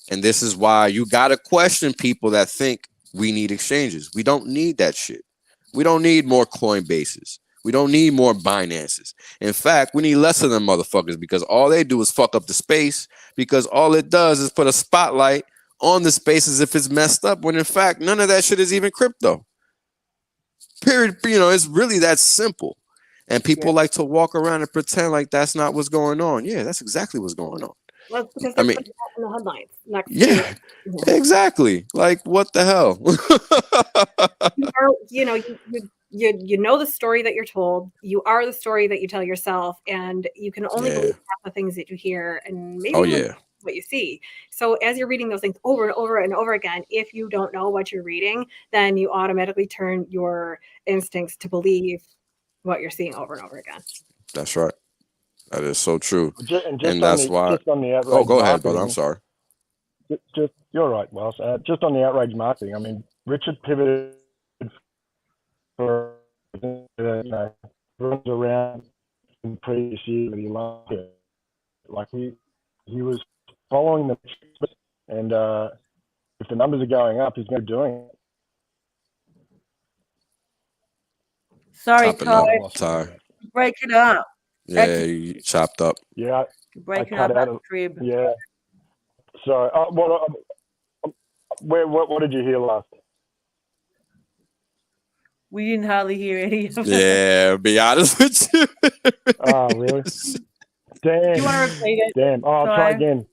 And this is why you got to question people that think we need exchanges. We don't need that shit. We don't need more Coinbases. We don't need more Binances. In fact, we need less of them motherfuckers because all they do is fuck up the space because all it does is put a spotlight on the space as if it's messed up when in fact, none of that shit is even crypto. Period. You know, it's really that simple. And people like to walk around and pretend like that's not what's going on. Yeah, that's exactly what's going on. Well, it's because they're putting that in the headlines next Yeah, exactly. Like, what the hell? You know the story that you're told. You are the story that you tell yourself, and you can only believe half the things that you hear, and maybe what you see. So as you're reading those things over and over and over again, if you don't know what you're reading, then you automatically turn your instincts to believe what you're seeing over and over again. That's right. That is so true. And that's why. Just on the outrage oh, go ahead, brother. I'm sorry. Just you're right, Wells. Just on the outrage marketing. I mean, Richard pivoted for runs around in the previous year that he loved it. Like he was following the and if the numbers are going up, he's going to be doing it. Sorry, Ty. Break it up. Yeah, you chopped up. Yeah, breaking up at the crib. Yeah. So, what did you hear last? We didn't hardly hear any of it. Yeah, be honest with you. Oh, really? Damn. Do you want to repeat it? Damn. Oh, I'll try again.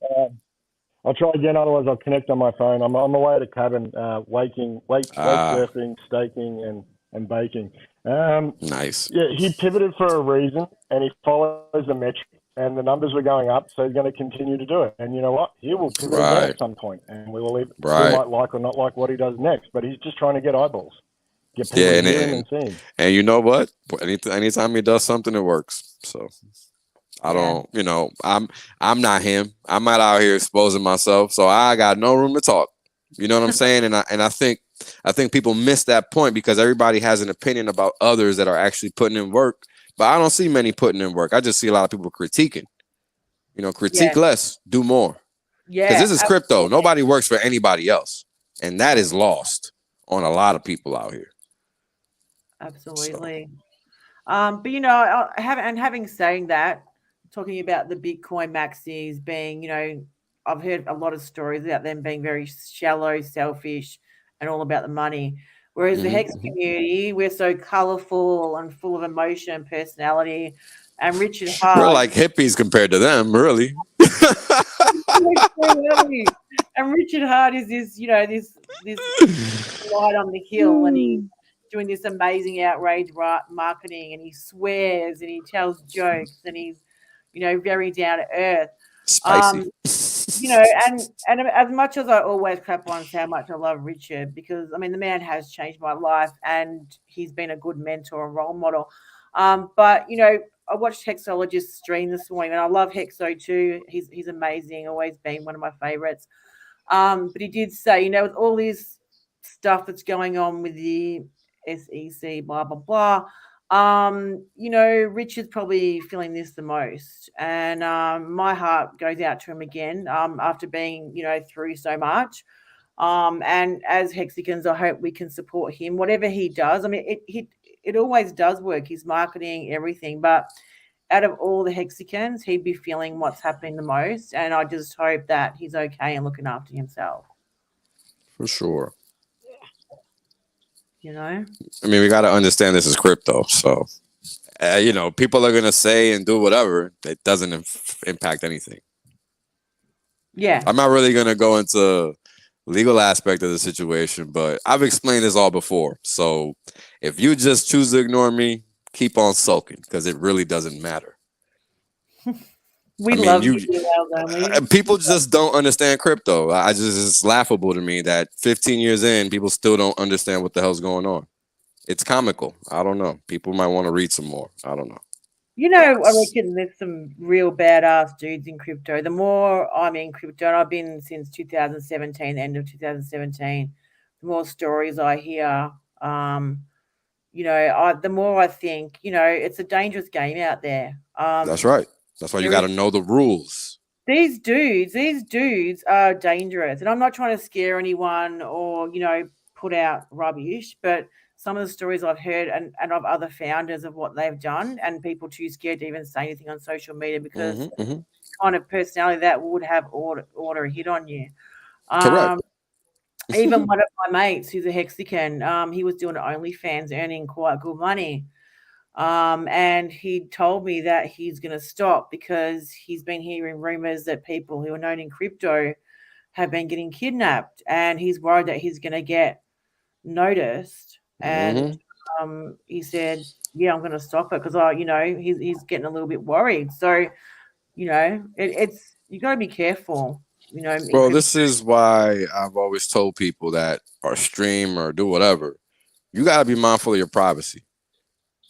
Otherwise I'll connect on my phone. I'm on my way to cabin, wake surfing, staking, and baking. Nice. Yeah, he pivoted for a reason, and he follows the metric, and the numbers were going up, so he's going to continue to do it. And you know what? He will pivot again at some point, and we will either we might like or not like what he does next. But he's just trying to get eyeballs, get people to hear him and see him. And you know what? Anytime he does something, it works. So I don't, I'm not him. I'm not out here exposing myself, so I got no room to talk. You know what I'm saying? And I think people miss that point because everybody has an opinion about others that are actually putting in work, but I don't see many putting in work. I just see a lot of people critiquing. Critique less, do more. Yeah, because this is crypto. Nobody works for anybody else, and that is lost on a lot of people out here. Absolutely. So. But having saying that, talking about the Bitcoin maxis being, I've heard a lot of stories about them being very shallow, selfish, and all about the money. Whereas the Hex community, we're so colorful and full of emotion and personality. And Richard Hart, we're like hippies compared to them, really. And Richard Hart is this light on the hill, and he's doing this amazing outrage marketing, and he swears and he tells jokes, and he's very down to earth. Spicy. And as much as I always crap on how much I love Richard, because the man has changed my life and he's been a good mentor and role model. But I watched Hexologist stream this morning, and I love Hexo too. He's amazing, always been one of my favorites. But he did say, with all this stuff that's going on with the SEC, blah blah blah. Richard's probably feeling this the most, and my heart goes out to him again after being, through so much. And as Hexicans, I hope we can support him, whatever he does. It always does work, his marketing, everything, but out of all the Hexicans, he'd be feeling what's happening the most, and I just hope that he's okay and looking after himself. For sure. We got to understand this is crypto. So, people are going to say and do whatever. It doesn't impact anything. Yeah. I'm not really going to go into legal aspect of the situation, but I've explained this all before. So if you just choose to ignore me, keep on sulking because it really doesn't matter. We I mean, love you you, don't we? people just don't understand crypto. I just it's laughable to me that 15 years in, people still don't understand what the hell's going on. It's comical. I don't know. People might want to read some more. I don't know. You know, I reckon there's some real badass dudes in crypto. The more I'm in crypto, and I've been since 2017, end of 2017, the more stories I hear, the more I think, it's a dangerous game out there. That's right. That's why you There got is to know the rules. these dudes are dangerous, and I'm not trying to scare anyone or put out rubbish, but some of the stories I've heard and of other founders of what they've done, and people too scared to even say anything on social media because kind of personality that would have order hit on you. Correct. Even one of my mates who's a Hexagon, he was doing OnlyFans, earning quite good money. And he told me that he's going to stop because he's been hearing rumors that people who are known in crypto have been getting kidnapped, and he's worried that he's going to get noticed. And he said, "Yeah, I'm going to stop it because he's getting a little bit worried." So it's you got to be careful. Well, this is why I've always told people that or stream or do whatever, you got to be mindful of your privacy.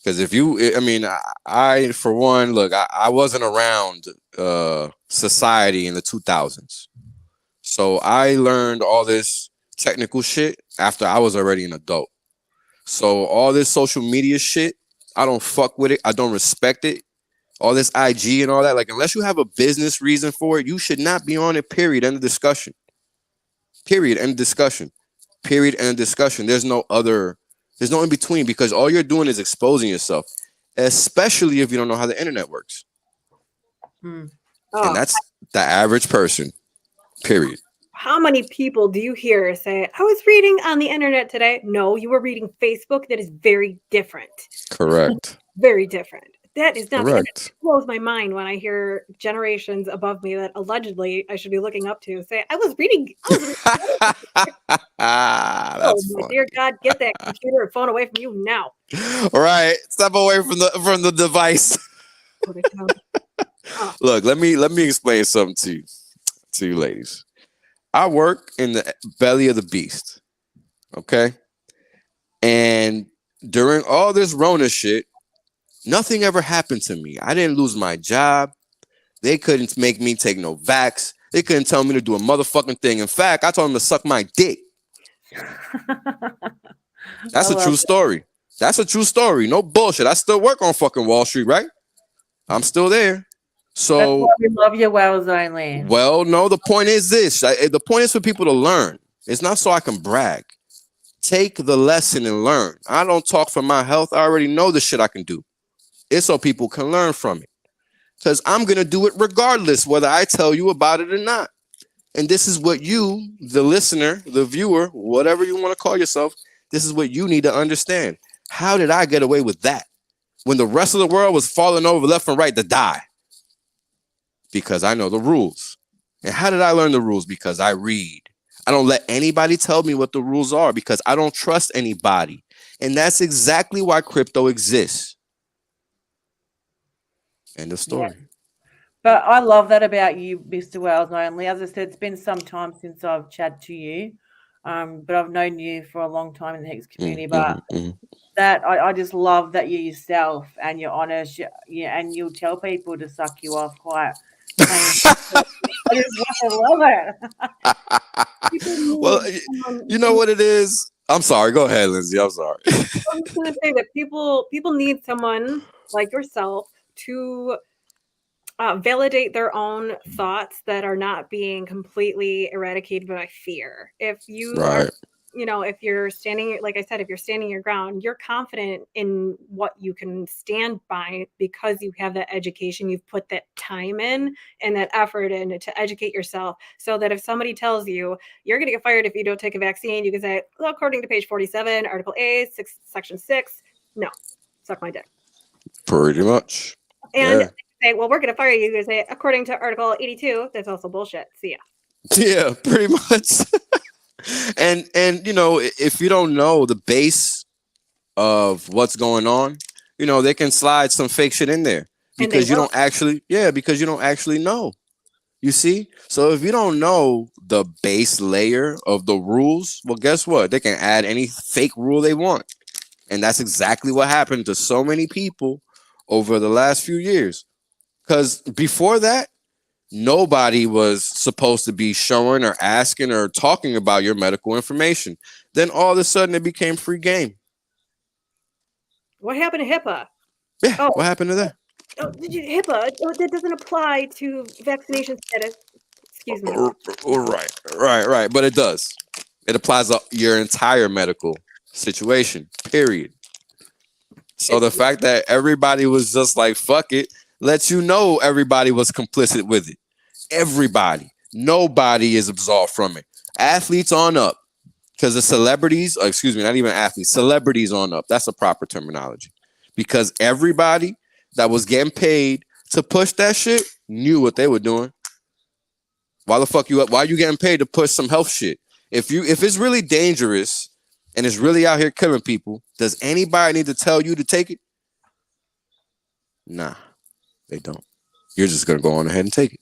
Because if you, I mean, I for one, look, I wasn't around society in the 2000s. So I learned all this technical shit after I was already an adult. So all this social media shit, I don't fuck with it. I don't respect it. All this IG and all that, like, unless you have a business reason for it, you should not be on it, period. End of discussion. Period. End of discussion. Period. End of discussion. There's no in between, because all you're doing is exposing yourself, especially if you don't know how the internet works. And that's the average person, period. How many people do you hear say, I was reading on the internet today? No, you were reading Facebook. That is very different. Correct. Very different. That is not correct. It blows my mind when I hear generations above me that allegedly I should be looking up to say, I was reading. That's my funny. dear God, get that computer and phone away from you now. All right, step away from the device. Look, let me explain something to you ladies. I work in the belly of the beast, okay? And during all this Rona shit, nothing ever happened to me. I didn't lose my job. They couldn't make me take no vax. They couldn't tell me to do a motherfucking thing. In fact, I told them to suck my dick. That's a true story. That's a true story. No bullshit. I still work on fucking Wall Street, right? I'm still there. So that's why we love your Wells only. Well, no, the point is this. The point is for people to learn. It's not so I can brag. Take the lesson and learn. I don't talk for my health. I already know the shit I can do. It's so people can learn from it. Because I'm going to do it regardless whether I tell you about it or not. And this is what you, the listener, the viewer, whatever you want to call yourself, this is what you need to understand. How did I get away with that when the rest of the world was falling over left and right to die? Because I know the rules. And how did I learn the rules? Because I read. I don't let anybody tell me what the rules are because I don't trust anybody. And that's exactly why crypto exists. End of story. Yeah. But I love that about you, Mr. Wells only. As I said, it's been some time since I've chatted to you. But I've known you for a long time in the Hex community. But that I just love that you're yourself and you're honest. And you'll tell people to suck you off quite. I love it. Well, you know what it is? I'm sorry. Go ahead, Lindsay. I'm sorry. I'm just going to say that people need someone like yourself to validate their own thoughts that are not being completely eradicated by fear. If you are, if you're standing, like I said, if you're standing your ground, you're confident in what you can stand by because you have that education. You've put that time in and that effort in to educate yourself so that if somebody tells you you're going to get fired if you don't take a vaccine, you can say, well, according to page 47, Article A, Section 6, no, suck my dick. Pretty much. And say, well, we're going to fire you. You say, according to Article 82, that's also bullshit. See ya. Yeah, pretty much. and if you don't know the base of what's going on, they can slide some fake shit in there. because you don't actually, because you don't actually know. You see? So if you don't know the base layer of the rules, well, guess what? They can add any fake rule they want. And that's exactly what happened to so many people over the last few years. Because before that, nobody was supposed to be showing or asking or talking about your medical information. Then all of a sudden it became free game. What happened to HIPAA? Yeah, what happened to that? Oh, HIPAA, that doesn't apply to vaccination status. Excuse me. Right. But it does. It applies to your entire medical situation, period. So the fact that everybody was just like, fuck it, lets you know everybody was complicit with it. Everybody. Nobody is absolved from it. Athletes on up. Because the celebrities, not even athletes, celebrities on up. That's a proper terminology. Because everybody that was getting paid to push that shit knew what they were doing. Why the fuck why are you getting paid to push some health shit? If it's really dangerous and it's really out here killing people, does anybody need to tell you to take it? Nah, they don't. You're just gonna go on ahead and take it.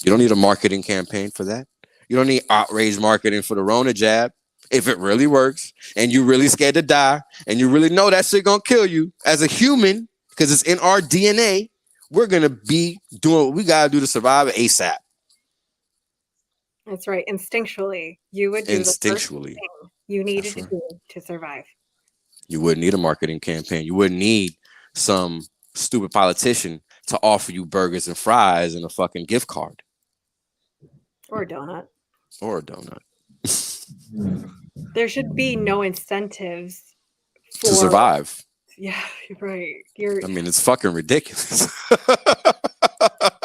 You don't need a marketing campaign for that. You don't need outrage marketing for the Rona jab. If it really works and you're really scared to die and you really know that shit gonna kill you as a human because it's in our DNA, we're gonna be doing what we gotta do to survive ASAP. That's right. Instinctually, you would do the first thing you needed to do to survive. You wouldn't need a marketing campaign. You wouldn't need some stupid politician to offer you burgers and fries and a fucking gift card. Or a donut. There should be no incentives to survive. Yeah, you're right. I mean, it's fucking ridiculous.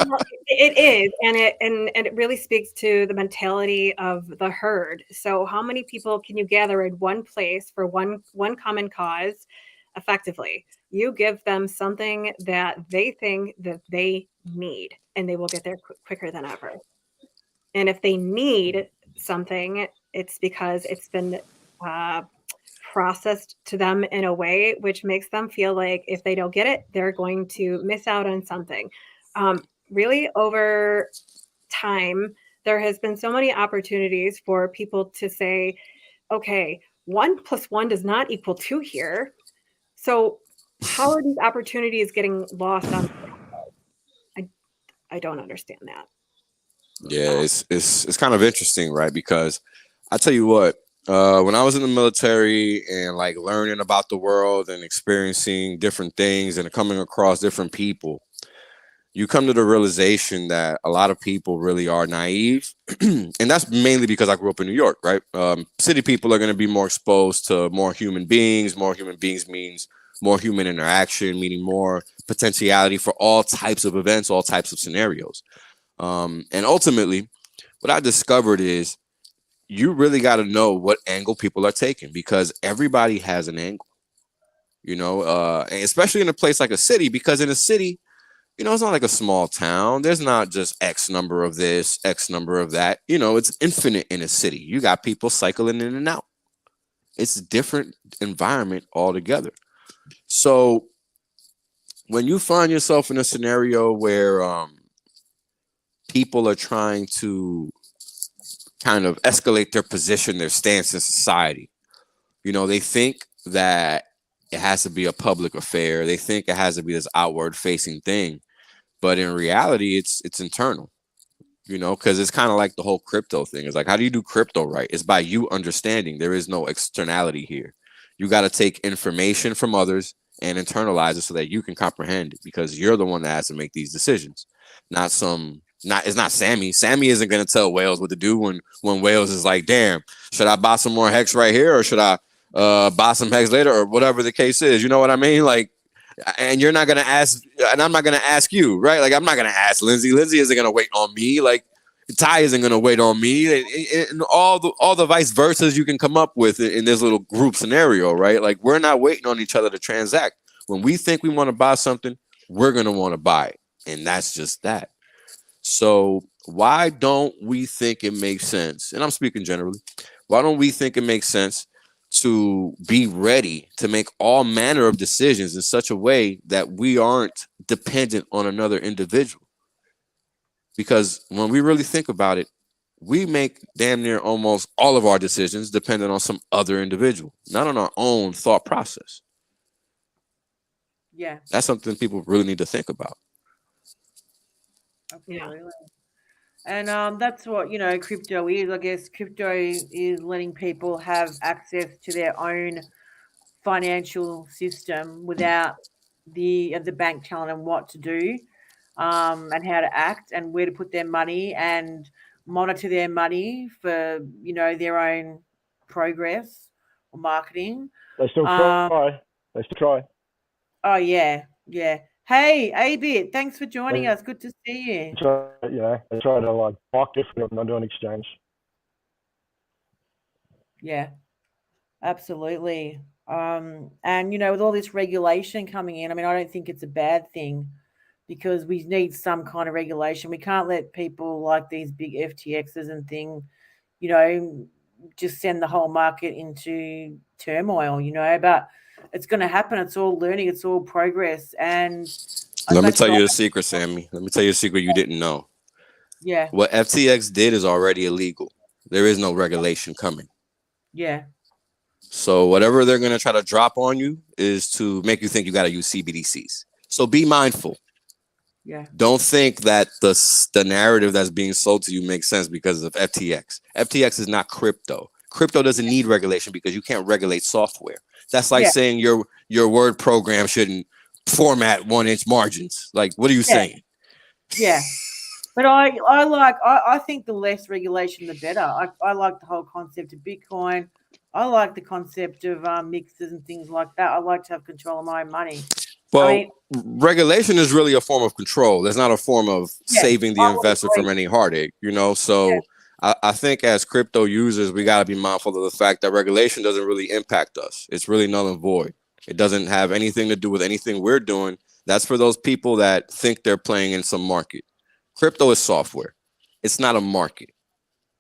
Well, it is, and it really speaks to the mentality of the herd. So, how many people can you gather in one place for one common cause effectively? You give them something that they think that they need, and they will get there quicker than ever. And if they need something, it's because it's been processed to them in a way which makes them feel like if they don't get it, they're going to miss out on something. Really, over time, there has been so many opportunities for people to say, okay, 1 + 1 does not equal 2 here. So how are these opportunities getting lost on? I don't understand that. Yeah, it's kind of interesting, right? Because I tell you what, when I was in the military and like learning about the world and experiencing different things and coming across different people, you come to the realization that a lot of people really are naive. And that's mainly because I grew up in New York, right? City people are going to be more exposed to more human beings. More human beings means more human interaction, meaning more potentiality for all types of events, all types of scenarios. And ultimately, what I discovered is you really got to know what angle people are taking, because everybody has an angle, and especially in a place like a city, because in a city, it's not like a small town. There's not just X number of this, X number of that. It's infinite in a city. You got people cycling in and out. It's a different environment altogether. So when you find yourself in a scenario where people are trying to kind of escalate their position, their stance in society, they think that it has to be a public affair. They think it has to be this outward facing thing. But in reality, it's internal, because it's kind of like the whole crypto thing. It's like, how do you do crypto right? It's by you understanding. There is no externality here. You got to take information from others and internalize it so that you can comprehend it, because you're the one that has to make these decisions. It's not Sammy. Sammy isn't going to tell Wales what to do when Wales is like, damn, should I buy some more Hex right here, or should I buy some Hex later, or whatever the case is? You know what I mean? Like, and you're not going to ask, and I'm not going to ask you, right? Like, I'm not going to ask Lindsay. Lindsay isn't going to wait on me. Like, Ty isn't going to wait on me. And all the vice versas you can come up with in this little group scenario, right? Like, we're not waiting on each other to transact. When we think we want to buy something, we're going to want to buy it. And that's just that. So why don't we think it makes sense? And I'm speaking generally. Why don't we think it makes sense to be ready to make all manner of decisions in such a way that we aren't dependent on another individual. Because when we really think about it, we make damn near almost all of our decisions dependent on some other individual, not on our own thought process. Yeah, That's something people really need to think about. absolutely. And that's what, you know, crypto is. I guess crypto is letting people have access to their own financial system without the bank telling them what to do, and how to act and where to put their money and monitor their money for, you know, their own progress or marketing. They still try. They still try. Oh yeah, yeah. Hey, A-Bit, thanks for joining us. Good to see you. They try to like block it from not doing exchange. Yeah, absolutely. And you know, with all this regulation coming in, I mean, I don't think it's a bad thing because we need some kind of regulation. We can't let people like these big FTXs and thing, you know, just send the whole market into turmoil, you know, but it's going to happen. It's all learning. It's all progress. And Let me tell you a secret, Sammy. Let me tell you a secret you didn't know. Yeah. What FTX did is already illegal. There is no regulation coming. Yeah. So whatever they're going to try to drop on you is to make you think you got to use CBDCs. So be mindful. Yeah. Don't think that the narrative that's being sold to you makes sense because of FTX. FTX is not crypto. Crypto doesn't need regulation because you can't regulate software. That's like saying your Word program shouldn't format 1-inch margins. Like, what are you saying? Yeah. But I think the less regulation, the better. I like the whole concept of Bitcoin. I like the concept of mixers and things like that. I like to have control of my own money. Well, regulation is really a form of control. It's not a form of saving the investor from any heartache, you know? So I think as crypto users, we got to be mindful of the fact that regulation doesn't really impact us. It's really null and void. It doesn't have anything to do with anything we're doing. That's for those people that think they're playing in some market. Crypto is software. It's not a market.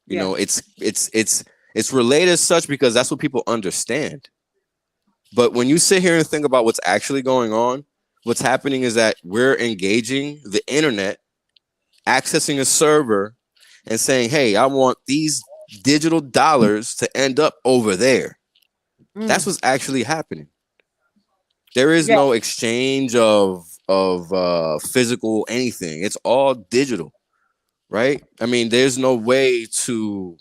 You know, it's relayed as such because that's what people understand. But when you sit here and think about what's actually going on, what's happening is that we're engaging the internet, accessing a server and saying, hey, I want these digital dollars to end up over there. That's what's actually happening. There is no exchange of physical anything. It's all digital, right? I mean, there's no way to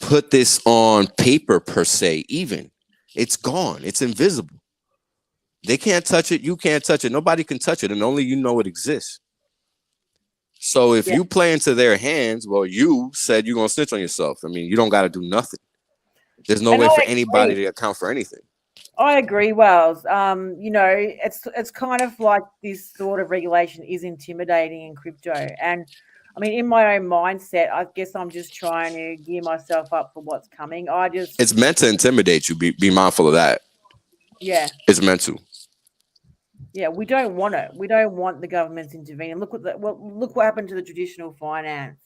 put this on paper per se, even. It's gone. It's invisible. They can't touch it. You can't touch it. Nobody can touch it. And only you know it exists. So if you play into their hands, well, you said you're going to snitch on yourself. I mean, you don't got to do nothing. There's no way for anybody to account for anything. I agree, Wells. You know, it's kind of like this sort of regulation is intimidating in crypto. And I mean, in my own mindset, I guess I'm just trying to gear myself up for what's coming. It's meant to intimidate you. Be mindful of that. Yeah. It's meant to. Yeah, we don't want it. We don't want the governments intervening. Look what happened to the traditional finance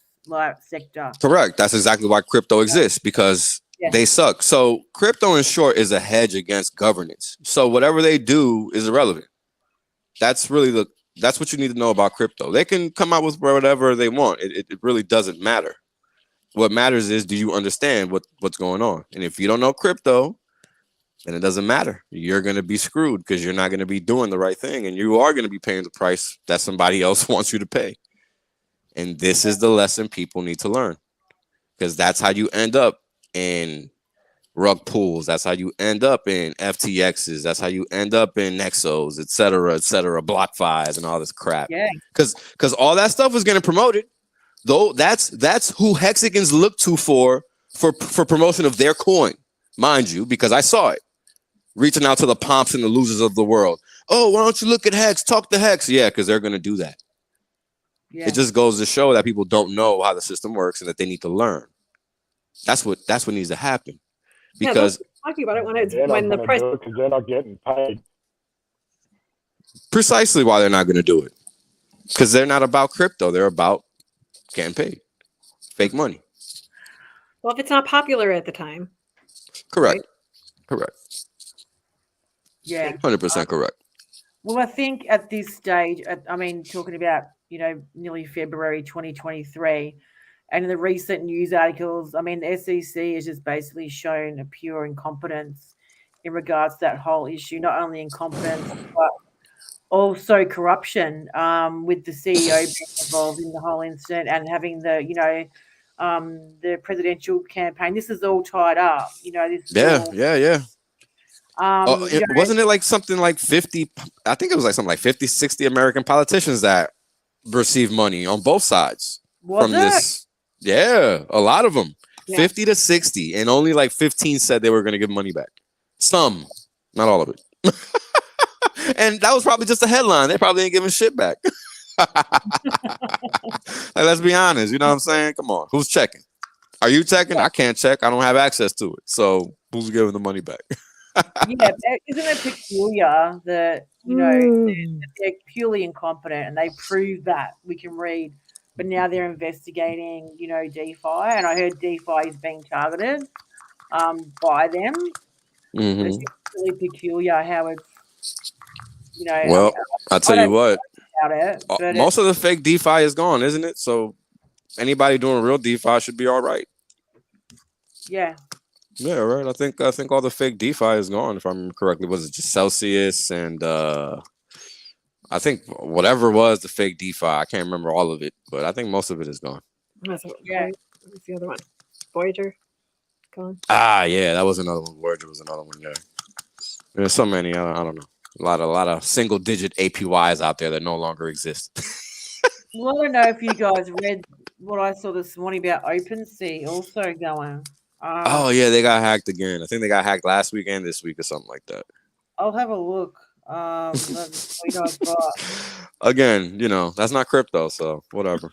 sector. Correct. That's exactly why crypto exists, because they suck. So crypto, in short, is a hedge against governance. So whatever they do is irrelevant. That's really that's what you need to know about crypto. They can come out with whatever they want. It really doesn't matter. What matters is, do you understand what's going on? And if you don't know crypto, then it doesn't matter. You're going to be screwed because you're not going to be doing the right thing. And you are going to be paying the price that somebody else wants you to pay. And this is the lesson people need to learn, because that's how you end up in rug pools. That's how you end up in FTXs. That's how you end up in Nexos, et cetera, BlockFis and all this crap. Yeah. Because all that stuff is getting promoted. Though that's who hexagons look to for promotion of their coin, mind you, because I saw it. Reaching out to the pomps and the losers of the world. Oh, why don't you look at Hex? Talk to Hex. Yeah, because they're going to do that. Yeah. It just goes to show that people don't know how the system works and that they need to learn. That's what needs to happen. Because talking about it when the price, because they're not getting paid. Precisely why they're not going to do it. Because they're not about crypto. They're about getting paid. Fake money. Well, if it's not popular at the time. Correct. Right? Correct. Yeah. 100% correct. Well, I think at this stage, talking about, nearly February 2023, and in the recent news articles, the SEC has just basically shown a pure incompetence in regards to that whole issue, not only incompetence, but also corruption, with the CEO being involved in the whole incident and having the presidential campaign. This is all tied up. This is all, Yeah. you know, Wasn't it like something like 50? I think it was like something like 50, 60 American politicians that received money on both sides was from it? this. Yeah, a lot of them, Yeah. 50 to 60, and only like 15 said they were going to give money back. Some, not all of it. And that was probably just a headline. They probably ain't giving shit back. Like, let's be honest. You know what I'm saying? Come on. Who's checking? Are you checking? I can't check. I don't have access to it. So who's giving the money back? Yeah, isn't it peculiar that they're purely incompetent and they prove that we can read, but now they're investigating, DeFi, and I heard DeFi is being targeted by them. Mhm. It's really peculiar how it's, Well, I'll tell you what. about it, but Most of the fake DeFi is gone, isn't it? So anybody doing real DeFi should be all right. yeah. Yeah, right. I think all the fake DeFi is gone, if I remember correctly. Was it just Celsius and I think whatever was the fake DeFi? I can't remember all of it, but I think most of it is gone. Yeah. Yeah. What's the other one? Voyager. Gone. Yeah, that was another one. Voyager was another one. Yeah, there's so many. I don't know. A lot of single digit APYs out there that no longer exist. Well, I don't know if you guys read what I saw this morning about OpenSea also going. Oh yeah, they got hacked again. I think they got hacked last week and this week or something like that. I'll have a look. Again, that's not crypto, so whatever.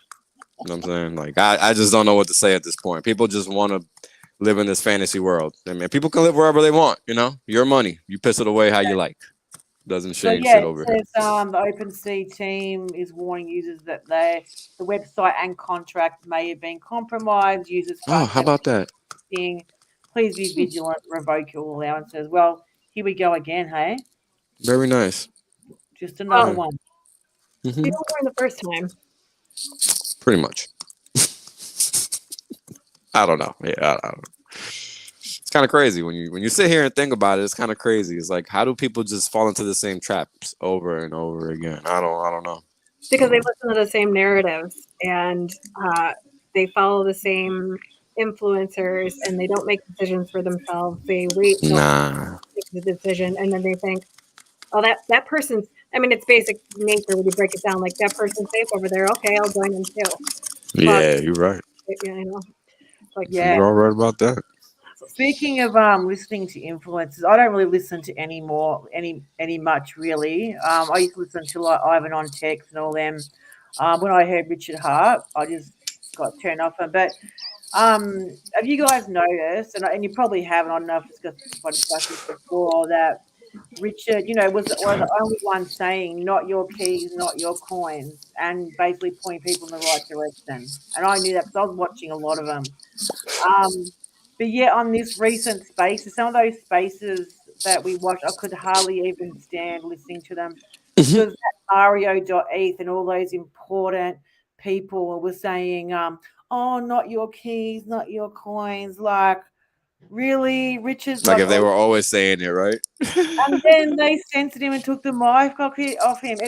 You know what I'm saying? Like, I just don't know what to say at this point. People just want to live in this fantasy world. I mean, people can live wherever they want, your money. You piss it away how you like. Doesn't change shit over here. It says the OpenSea team is warning users that the website and contract may have been compromised. Users Oh, how about that? Please be vigilant, revoke your allowances. Well, here we go again, hey? Very nice. Just another one. People were the first time. Pretty much. I don't know. Yeah, I don't know. It's kind of crazy when you sit here and think about it. It's kind of crazy. It's like, how do people just fall into the same traps over and over again? I don't know. Because they listen to the same narratives and they follow the same influencers, and they don't make decisions for themselves. They wait till make the decision, and then they think, oh, that person's. I mean, it's basic nature when you break it down. Like, that person's safe over there. Okay, I'll join them too. Yeah, you're right. Yeah, I know. Like, Yeah. You're all right about that. Speaking of listening to influencers, I don't really listen to any much really. I used to listen to like Ivan on Text and all them. When I heard Richard Hart, I just got turned off him. But have you guys noticed, and you probably haven't, I don't know if it's because I discussed this before, that Richard, was the only one saying not your keys, not your coins, and basically pointing people in the right direction. And I knew that because I was watching a lot of them. But yeah, on this recent space, some of those spaces that we watched, I could hardly even stand listening to them. Because that Mario.eth and all those important people were saying, oh, not your keys, not your coins. Like, really, Richard's like if they were always saying it, right? And then they censored him and took the mic off him.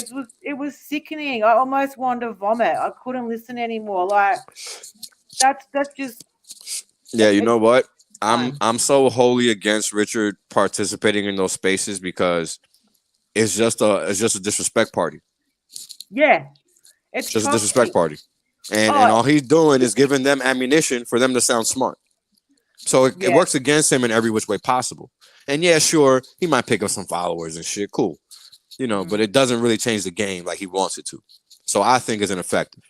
It was sickening. I almost wanted to vomit. I couldn't listen anymore. Like, that's just. Yeah, you know what? I'm so wholly against Richard participating in those spaces because it's just a disrespect party. Yeah, it's just a disrespect party, and all he's doing is giving them ammunition for them to sound smart. So it works against him in every which way possible. And yeah, sure, he might pick up some followers and shit. Cool, but it doesn't really change the game like he wants it to. So I think it's ineffective.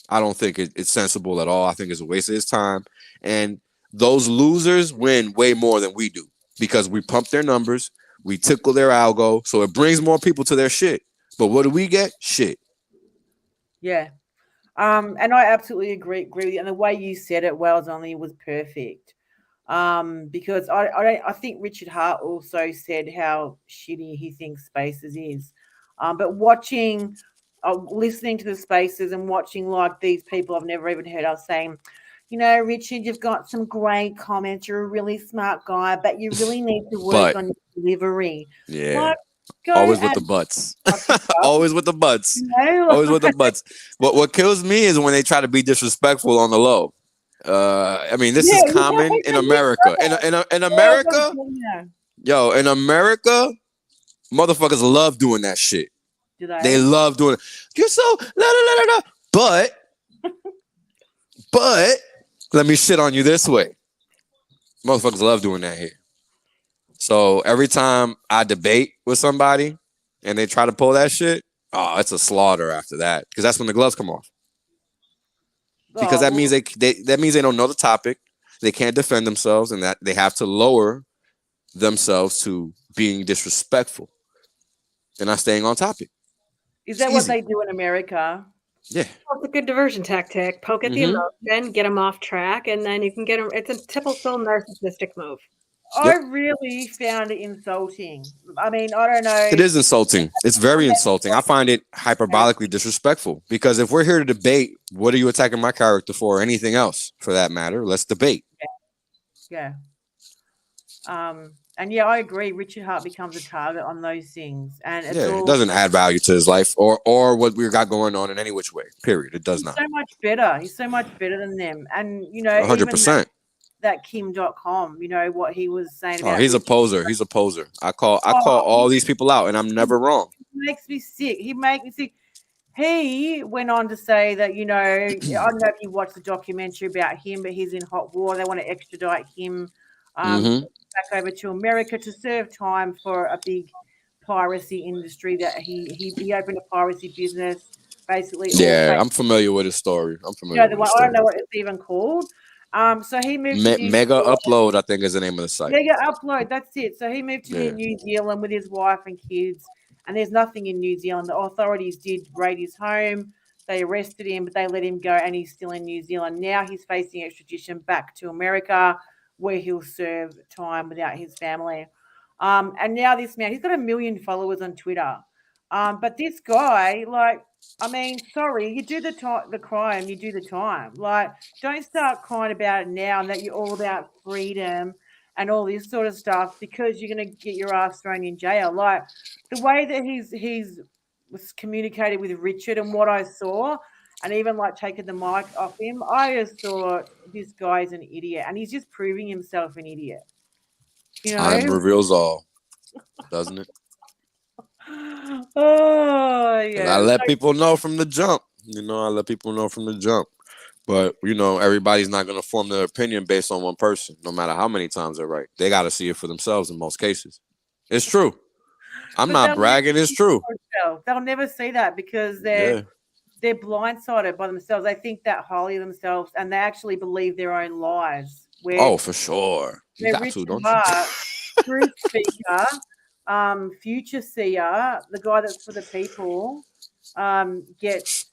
I don't think it's sensible at all. I think it's a waste of his time. And those losers win way more than we do because we pump their numbers, we tickle their algo, so it brings more people to their shit. But what do we get? Shit. Yeah. And I absolutely agree with you. And the way you said it, Wells, only was perfect. Because I think Richard Hart also said how shitty he thinks Spaces is. But listening to the Spaces and watching like these people I've never even heard of saying, Richard, you've got some great comments. You're a really smart guy, but you really need to work But- on your delivery. Yeah. Like, Always with the butts. Always with the butts. Always with the butts. What kills me is when they try to be disrespectful on the low. I mean, this is common in America. In America, yo, in America, motherfuckers love doing that shit. Do They love doing it. You're so la la la la. But let me shit on you this way. Motherfuckers love doing that here. So every time I debate with somebody and they try to pull that shit, oh, it's a slaughter after that. Because that's when the gloves come off. Because that means they don't know the topic, they can't defend themselves, and that they have to lower themselves to being disrespectful and not staying on topic. Is that what they do in America? Yeah. Well, it's a good diversion tactic. Poke at the emotion, get them off track, and then you can get them. It's a typical narcissistic move. I really found it insulting. I mean, I don't know. It is insulting. It's very insulting. I find it hyperbolically disrespectful because if we're here to debate, what are you attacking my character for or anything else for that matter? Let's debate. Yeah. And yeah, I agree. Richard Hart becomes a target on those things. And it's it doesn't add value to his life or what we've got going on in any which way. Period. It does not. So much better. He's so much better than them. And 100%. That Kim.com, what he was saying about he's a poser. He's a poser. I call all these people out and I'm never wrong. He makes me sick. He went on to say that, I don't know if you watched the documentary about him, but he's in hot water. They want to extradite him back over to America to serve time for a big piracy industry that he opened a piracy business, basically. Yeah, I'm familiar with his story. I don't know what it's even called. So he moved to Mega Upload, I think is the name of the site. Mega Upload, that's it. So he moved to New Zealand with his wife and kids, and there's nothing in New Zealand. The authorities did raid his home. They arrested him, but they let him go, and he's still in New Zealand. Now he's facing extradition back to America, where he'll serve time without his family. And now this man, he's got 1 million followers on Twitter. But this guy, sorry, you do the crime, you do the time. Like, don't start crying about it now and that you're all about freedom and all this sort of stuff because you're going to get your ass thrown in jail. Like, the way that he's was communicated with Richard and what I saw, and even taking the mic off him, I just thought this guy's an idiot, and he's just proving himself an idiot. Time reveals all, doesn't it? Oh yeah. I let people know from the jump. But everybody's not going to form their opinion based on one person, no matter how many times they're right. They got to see it for themselves in most cases. It's true. I'm not bragging. It's true. They'll never see that because they're blindsided by themselves. They think that highly of themselves, and they actually believe their own lies. For sure. You got to, don't you? Truth speaker, future seer, the guy that's for the people, gets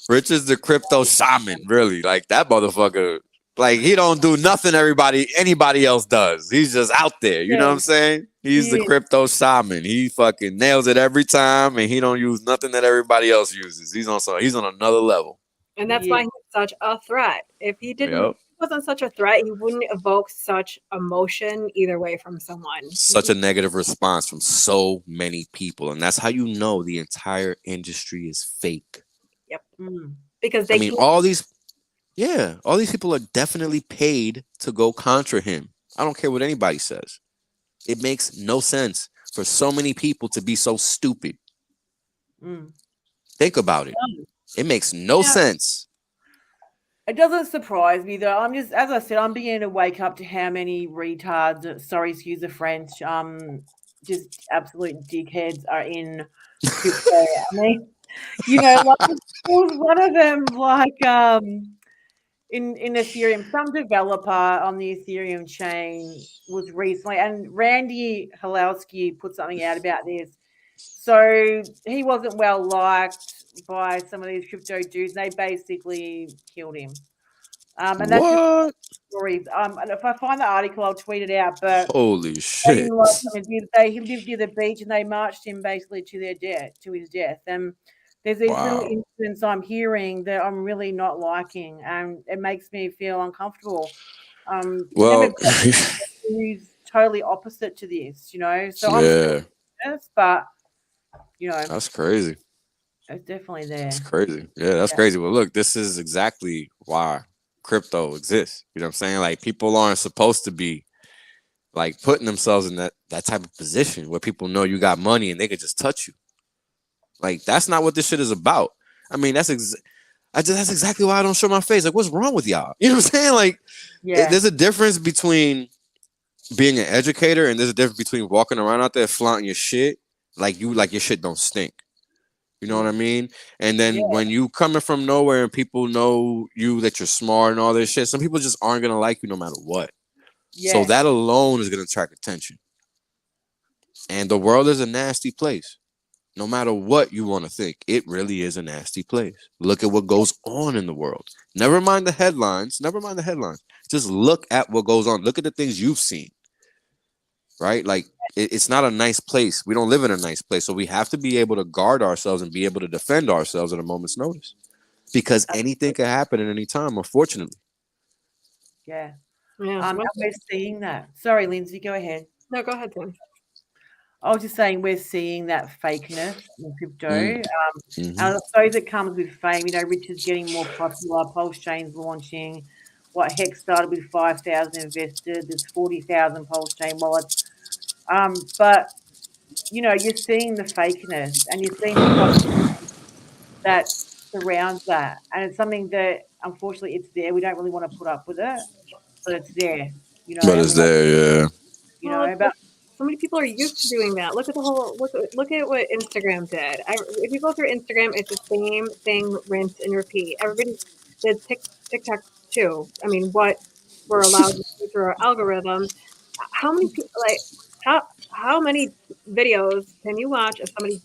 Rich is the crypto shaman, really. Like that motherfucker. Like he don't do nothing anybody else does. He's just out there. You know what I'm saying? He's the crypto shaman. He fucking nails it every time, and he don't use nothing that everybody else uses. He's on another level. And that's why he's such a threat. If he wasn't such a threat, he wouldn't evoke such emotion either way from someone. Such a negative response from so many people, and that's how you know the entire industry is fake. Yep. Because all these people are definitely paid to go contra him. I don't care what anybody says. It makes no sense for so many people to be so stupid. Think about it. It makes no sense. It doesn't surprise me though. As I said, I'm beginning to wake up to how many retards, sorry, excuse the French, just absolute dickheads are in crypto. I mean, one of them in Ethereum, some developer on the Ethereum chain was recently, and Randy Halowski put something out about this. So he wasn't well liked by some of these crypto dudes. They basically killed him. And that's just What? stories. And if I find the article, I'll tweet it out. But Holy they shit! didn't like him. He lived near the beach, and they marched him basically to his death. And there's these little Wow. incidents I'm hearing that I'm really not liking, and it makes me feel uncomfortable. And then Well, we've got who's totally opposite to this, So I'm still yeah, this, but that's crazy. it's definitely That's there. crazy. Yeah, that's Yeah. crazy. Well, look, this is exactly why crypto exists. You know what I'm saying? Like people aren't supposed to be like putting themselves in that type of position where people know you got money and they could just touch you. Like that's not what this shit is about. I mean, that's exactly why I don't show my face. Like, what's wrong with y'all? You know what I'm saying? Like, Yeah. there's a difference between being an educator and there's a difference between walking around out there flaunting your shit like your shit don't stink. You know what I mean? And then Yeah. when you coming from nowhere and people know you that you're smart and all this shit, some people just aren't gonna like you no matter what. Yeah. So that alone is gonna attract attention. And the world is a nasty place. No matter what you want to think, it really is a nasty place. Look at what goes on in the world. Never mind the headlines. Never mind the headlines. Just look at what goes on. Look at the things you've seen. Right? Like it's not a nice place. We don't live in a nice place. So we have to be able to guard ourselves and be able to defend ourselves at a moment's notice. Because anything can happen at any time, unfortunately. Yeah. Yeah. And we're seeing that. Sorry, Lindsay, go ahead. No, go ahead, Tim. I was just saying we're seeing that fakeness in crypto. Mhm. And I suppose it comes with fame. Richard's getting more popular. PulseChain's launching. What Hex started with 5,000 invested. There's 40,000 PulseChain wallets. But you're seeing the fakeness and you're seeing the toxicity that surrounds that. And it's something that unfortunately it's there. We don't really want to put up with it, but it's there. But it's there, yeah. But so many people are used to doing that. Look at look at what Instagram did. If you go through Instagram, it's the same thing, rinse and repeat. Everybody did TikTok too. I mean, what we're allowed to do through our algorithms. How many people how many videos can you watch of somebody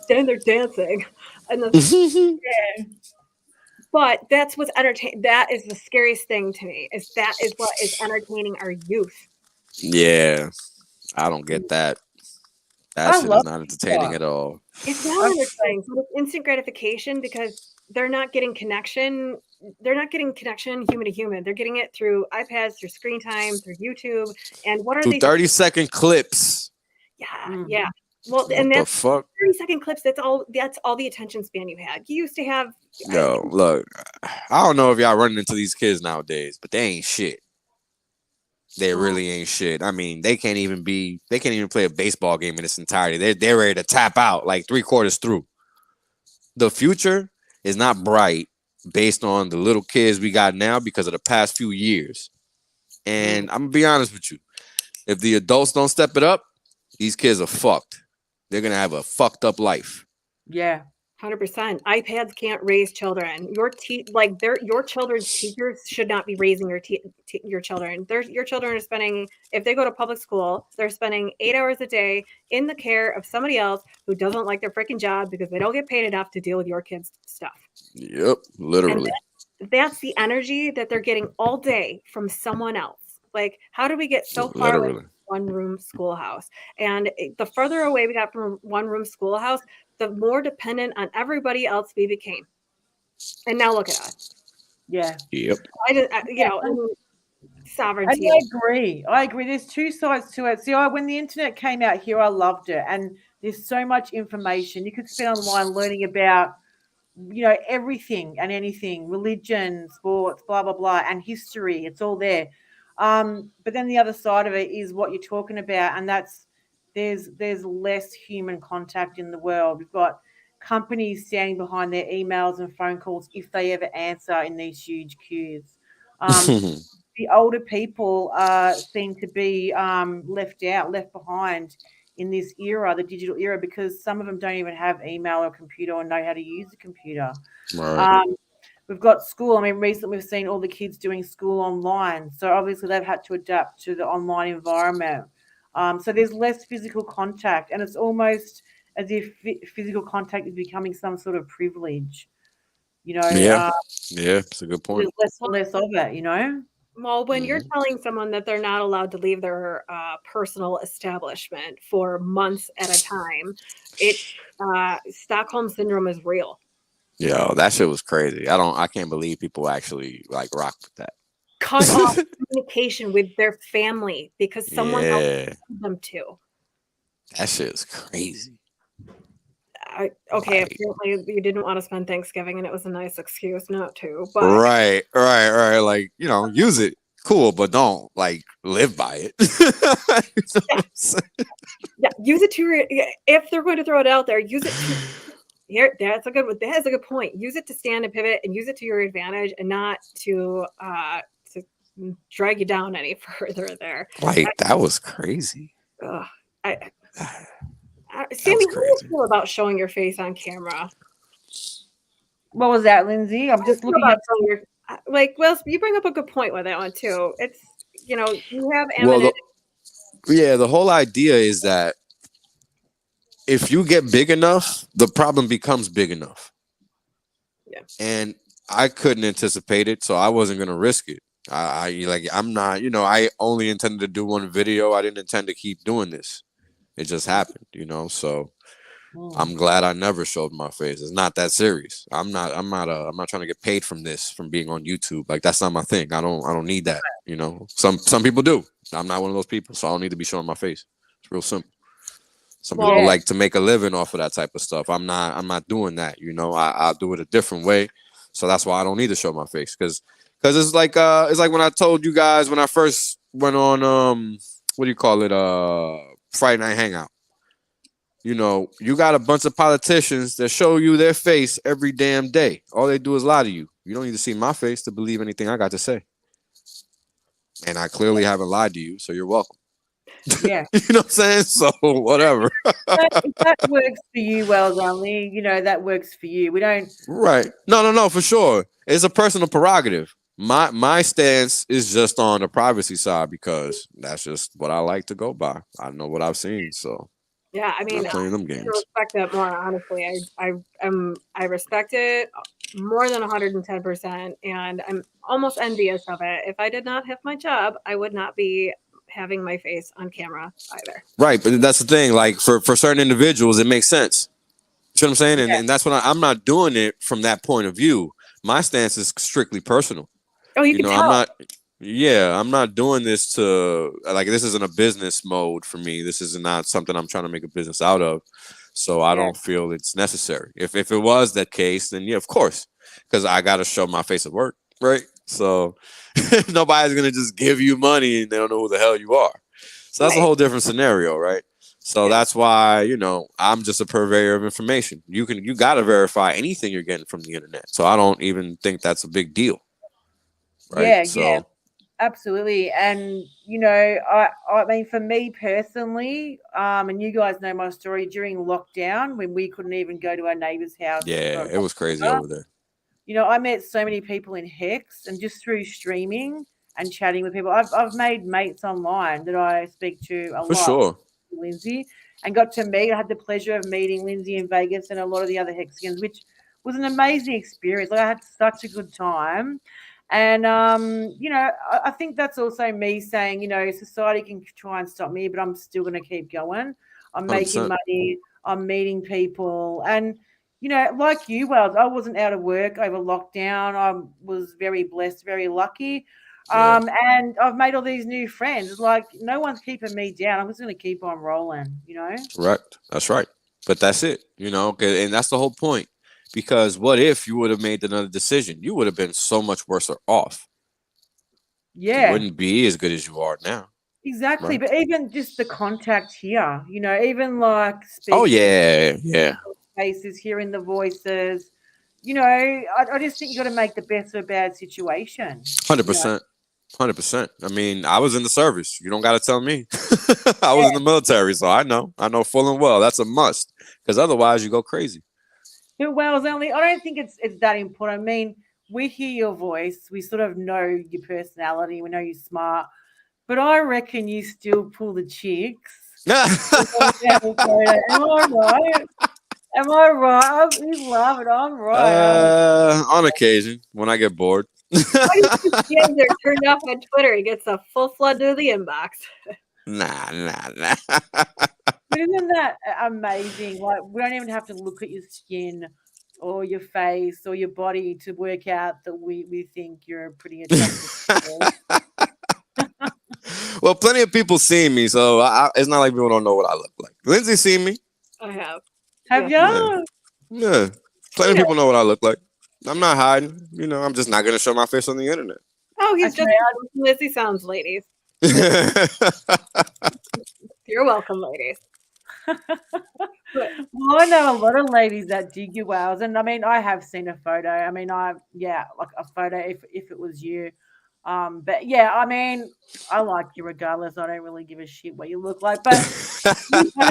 standing there dancing? And yeah. But that's what's entertaining. That is the scariest thing to me. That is what is entertaining our youth. Yeah. I don't get that. That shit is not entertaining at all. It's not entertaining. So it's instant gratification because they're not getting connection. They're not getting connection human to human. They're getting it through iPads, through screen time, through YouTube. And what are through these 30-second clips? Yeah, yeah. Well, what and that's the fuck? 30-second clips. That's all the attention span you had. You used to have. Yo, look, I don't know if y'all running into these kids nowadays, but they ain't shit. They really ain't shit. I mean, they can't even play a baseball game in its entirety. They're ready to tap out like 3/4 through. The future is not bright based on the little kids we got now because of the past few years. And I'm gonna be honest with you. If the adults don't step it up, these kids are fucked. They're gonna have a fucked up life. Yeah. 100%. iPads can't raise children. Your children's teachers should not be raising your children. Your children are spending, if they go to public school, they're spending 8 hours a day in the care of somebody else who doesn't like their freaking job because they don't get paid enough to deal with your kids' stuff. Yep, literally. And that's the energy that they're getting all day from someone else. Like, how do we get so far away from one-room schoolhouse? And the further away we got from one-room schoolhouse, the more dependent on everybody else we became. And now look at us. Yeah. Yep. Sovereignty. And I agree. There's two sides to it. See, when the internet came out here, I loved it. And there's so much information. You could spend online learning about, everything and anything, religion, sports, blah, blah, blah, and history. It's all there. But then the other side of it is what you're talking about. And that's, there's less human contact in the world. We've got companies standing behind their emails and phone calls if they ever answer in these huge queues. The older people seem to be left behind in this era, the digital era, because some of them don't even have email or computer or know how to use a computer. Right. We've got school. I mean, recently we've seen all the kids doing school online. So obviously they've had to adapt to the online environment. So there's less physical contact, and it's almost as if physical contact is becoming some sort of privilege. You know, Yeah, it's a good point. there's less and less of it. You know. Well, when you're Mhm. telling someone that they're not allowed to leave their personal establishment for months at a time, it Stockholm syndrome is real. Yo, that shit was crazy. I can't believe people actually like rock with that. Cut off communication with their family because someone else Yeah, told them to. that shit is crazy. Okay, Like, apparently you didn't want to spend Thanksgiving, and it was a nice excuse not to. But right. Like, use it. Cool, but don't like live by it. You know what I'm saying? yeah, use it to if they're going to throw it out there, use it to here. That's a good point. Use it to stand and pivot, and use it to your advantage, and not to drag you down any further. There, Like, that was crazy. ugh, That Sammy, was how do you crazy. feel about showing your face on camera? What was that, Lindsay? I'm just looking About at. showing your well, you bring up a good point with that one too. It's you have Well, eminent. the whole idea is that if you get big enough, the problem becomes big enough. Yeah. And I couldn't anticipate it, so I wasn't gonna risk it. I'm not, I only intended to do one video. I didn't intend to keep doing this. It just happened, so I'm glad I never showed my face. It's not that serious. I'm not trying to get paid from being on YouTube. Like, that's not my thing. I don't need that. Some people do. I'm not one of those people, so I don't need to be showing my face. It's real simple. Some people like to make a living off of that type of stuff. I'm not doing that. I'll do it a different way. So that's why I don't need to show my face. Because it's like when I told you guys when I first went on what do you call it? Friday Night Hangout. You got a bunch of politicians that show you their face every damn day. All they do is lie to you. You don't need to see my face to believe anything I got to say. And I clearly haven't lied to you, so you're welcome. Yeah. You know what I'm saying? So whatever. That works for you, Wells only. That works for you. We don't. Right. No, for sure. It's a personal prerogative. My stance is just on the privacy side because that's just what I like to go by. I know what I've seen, so Yeah, I mean, not playing them I games. respect that more. Honestly, I respect it more than 110%, and I'm almost envious of it. If I did not have my job, I would not be having my face on camera either. Right, but that's the thing. Like for certain individuals, it makes sense. You know what I'm saying? And that's what I'm not doing it from that point of view. My stance is strictly personal. Oh, you can tell. I'm not doing this this isn't a business mode for me. This is not something I'm trying to make a business out of. So I don't feel it's necessary. If it was that case, then yeah, of course, because I got to show my face at work, right? So nobody's going to just give you money and they don't know who the hell you are. So that's a whole different scenario, right? So that's why, I'm just a purveyor of information. You got to verify anything you're getting from the internet. So I don't even think that's a big deal. Right? Yeah, absolutely. And I mean, for me personally, and you guys know my story during lockdown when we couldn't even go to our neighbor's house. Yeah, it was crazy over there. I met so many people in Hex, and just through streaming and chatting with people, I've made mates online that I speak to a lot. For sure. Lindsay, and got to meet. I had the pleasure of meeting Lindsay in Vegas and a lot of the other Hexicans, which was an amazing experience. Like, I had such a good time. And, I think that's also me saying, society can try and stop me, but I'm still going to keep going. I'm 100%. making money. I'm meeting people. And, like you, Wells, I wasn't out of work over lockdown. I was very blessed, very lucky. And I've made all these new friends. It's like, no one's keeping me down. I'm just going to keep on rolling, Correct. That's right. But that's it, and that's the whole point. Because what if you would have made another decision? You would have been so much worse off. Yeah. You wouldn't be as good as you are now. Exactly. Right? But even just the contact here, even like speaking. Oh, yeah. Faces, hearing the voices, I just think you got to make the best of a bad situation. 100%. 100%. I mean, I was in the service. You don't got to tell me. I was in the military, so I know full and well. That's a must, because otherwise you go crazy. Well, only I don't think it's that important. I mean, we hear your voice. We sort of know your personality. We know you're smart. But I reckon you still pull the chicks. Am I right? Am I right? He's laughing. I'm right. On occasion when I get bored. Yeah, they're turned off on Twitter. He gets a full flood to the inbox. Nah. But isn't that amazing? Like, we don't even have to look at your skin or your face or your body to work out that we think you're a pretty attractive girl. Well, plenty of people see me, so it's not like people don't know what I look like. Lindsay seen me. I have. Have Yeah. you? Yeah. Plenty of people know what I look like. I'm not hiding. You know, I'm just not gonna show my face on the internet. Oh, he's Okay, just as he sounds, ladies. You're welcome, ladies. Well, I know a lot of ladies that dig your whales, and I mean, I have seen a photo. I mean, like a photo if it was you. But yeah, I mean, I like you regardless. I don't really give a shit what you look like, but you know,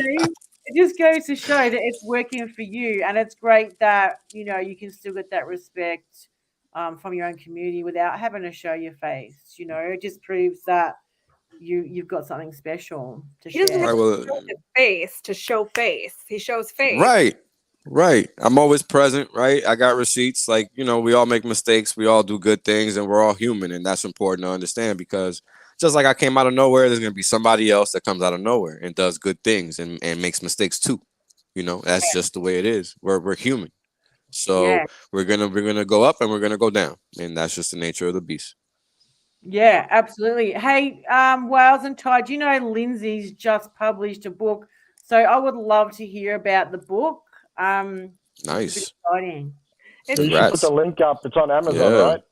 it just goes to show that it's working for you, and it's great that you can still get that respect from your own community without having to show your face. It just proves that you've got something special to He doesn't share. have Right, to show his face to show face. He shows face. right. I'm always present, right? I got receipts. Like, we all make mistakes. We all do good things, and we're all human. And that's important to understand, because just like I came out of nowhere, there's going to be somebody else that comes out of nowhere and does good things and makes mistakes too. That's just the way it is. We're human. So Yeah. we're gonna go up and we're gonna go down. And that's just the nature of the beast. Yeah, absolutely. Hey, Wales and Ty, do you know Lindsay's just published a book? So I would love to hear about the book. Nice. It's exciting. It's, You should put the link up. It's on Amazon, Yeah. right?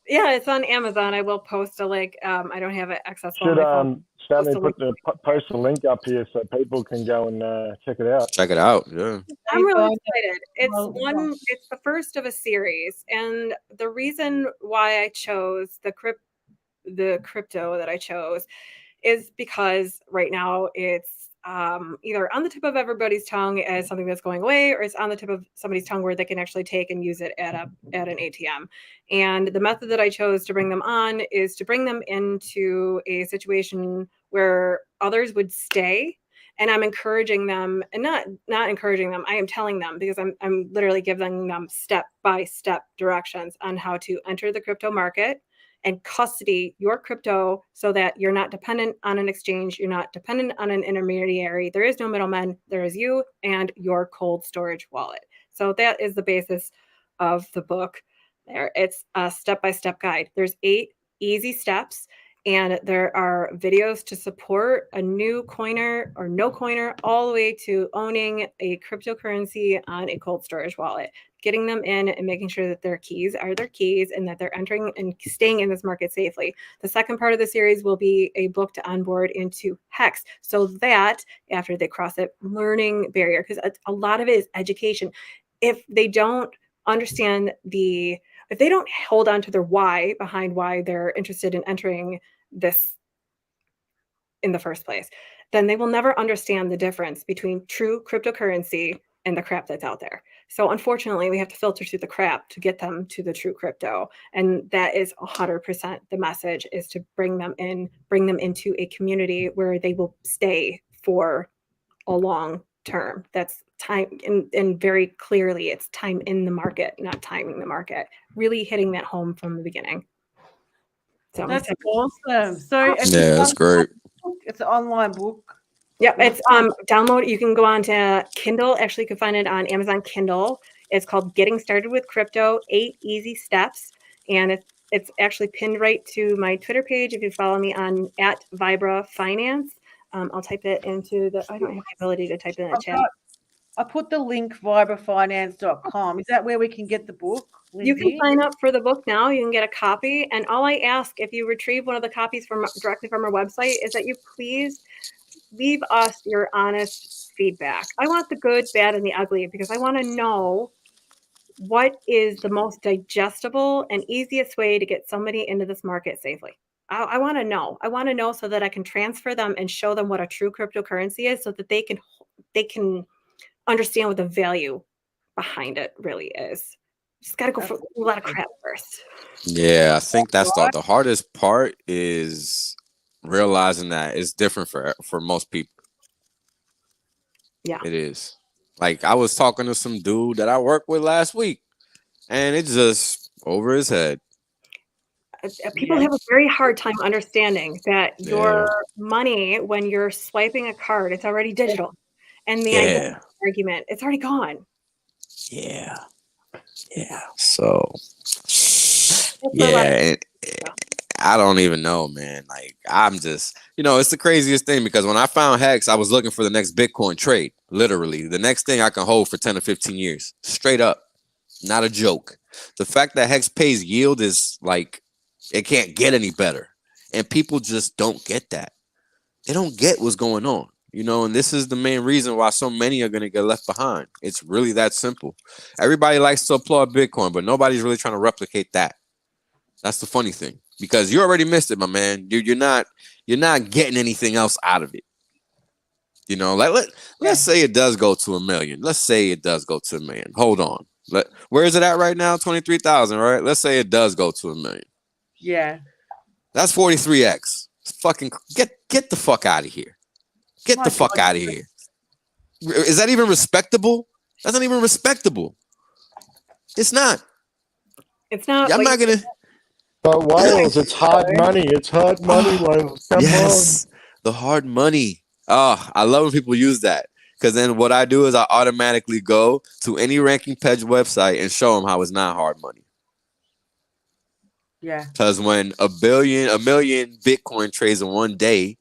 yeah, it's on Amazon. I will post a link. I don't have it accessible on Should my phone. Stanley Post post a the link up here so people can go and check it out. Check it out. Yeah. I'm really Well, excited. It's the first of a series, and the reason why I chose the crypto that I chose is because right now it's either on the tip of everybody's tongue as something that's going away, or it's on the tip of somebody's tongue where they can actually take and use it at an ATM. And the method that I chose to bring them on is to bring them into a situation where others would stay. And I'm encouraging them, and not encouraging them, I am telling them, because I'm literally giving them step-by-step directions on how to enter the crypto market and custody your crypto so that you're not dependent on an exchange, you're not dependent on an intermediary. There is no middleman. There is you and your cold storage wallet. So that is the basis of the book. It's a step-by-step guide. There's 8 easy steps, and there are videos to support a new coiner or no coiner, all the way to owning a cryptocurrency on a cold storage wallet, getting them in and making sure that their keys are their keys and that they're entering and staying in this market safely. The second part of the series will be a book to onboard into Hex, so that after they cross that learning barrier, because a lot of it is education. If they don't understand if they don't hold on to their why behind why they're interested in entering this in the first place, then they will never understand the difference between true cryptocurrency and the crap that's out there. So unfortunately, we have to filter through the crap to get them to the true crypto. And that is 100% the message, is to bring them into a community where they will stay for a long term. That's time, and very clearly it's time in the market, not timing the market, really hitting that home from the beginning. So That's awesome. So Yeah, that's great. It's an online book. Yeah, it's download. You can go on to Kindle. Actually, you can find it on Amazon Kindle. It's called Getting Started with Crypto: 8 Easy Steps, and it's actually pinned right to my Twitter page. If you follow me on @VibraFinance, I'll type it into the. I don't have the ability to type it in the chat. I put the link vibrafinance.com. Is that where we can get the book, Lindsay? You can sign up for the book now. You can get a copy. And all I ask, if you retrieve one of the copies directly from our website, is that you please leave us your honest feedback. I want the good, bad, and the ugly, because I want to know what is the most digestible and easiest way to get somebody into this market safely. I want to know. I want to know so that I can transfer them and show them what a true cryptocurrency is, so that they can understand what the value behind it really is. Just got to go for a lot of crap first. Yeah, I think that's the hardest part, is realizing that it's different for most people. Yeah, it is. Like I was talking to some dude that I worked with last week, and it's just over his head. People Yeah. have a very hard time understanding that Yeah. your money, when you're swiping a card, it's already digital. And the Yeah. argument, it's already gone. Yeah. Yeah. So That's my yeah, life. and I don't even know, man. Like I'm just, it's the craziest thing because when I found Hex, I was looking for the next Bitcoin trade. Literally, the next thing I can hold for 10 or 15 years. Straight up. Not a joke. The fact that Hex pays yield is like it can't get any better. And people just don't get that. They don't get what's going on. And this is the main reason why so many are going to get left behind. It's really that simple. Everybody likes to applaud Bitcoin, but nobody's really trying to replicate that. That's the funny thing, because you already missed it, my man. You're not getting anything else out of it. Let's say it does go to 1 million. Let's say it does go to 1 million. Hold on. Where is it at right now? 23,000, right? Let's say it does go to 1 million. Yeah. That's 43x. Fucking get the fuck out of here. Get the fuck out of here. Is that even respectable? That's not even respectable. It's not. It's not. I'm not gonna. But Wales, it's hard money. It's hard money, Wales. Come Yes, the hard money. Oh, I love when people use that, because then what I do is I automatically go to any ranking page website and show them how it's not hard money. Yeah. Because when a million Bitcoin trades in one day,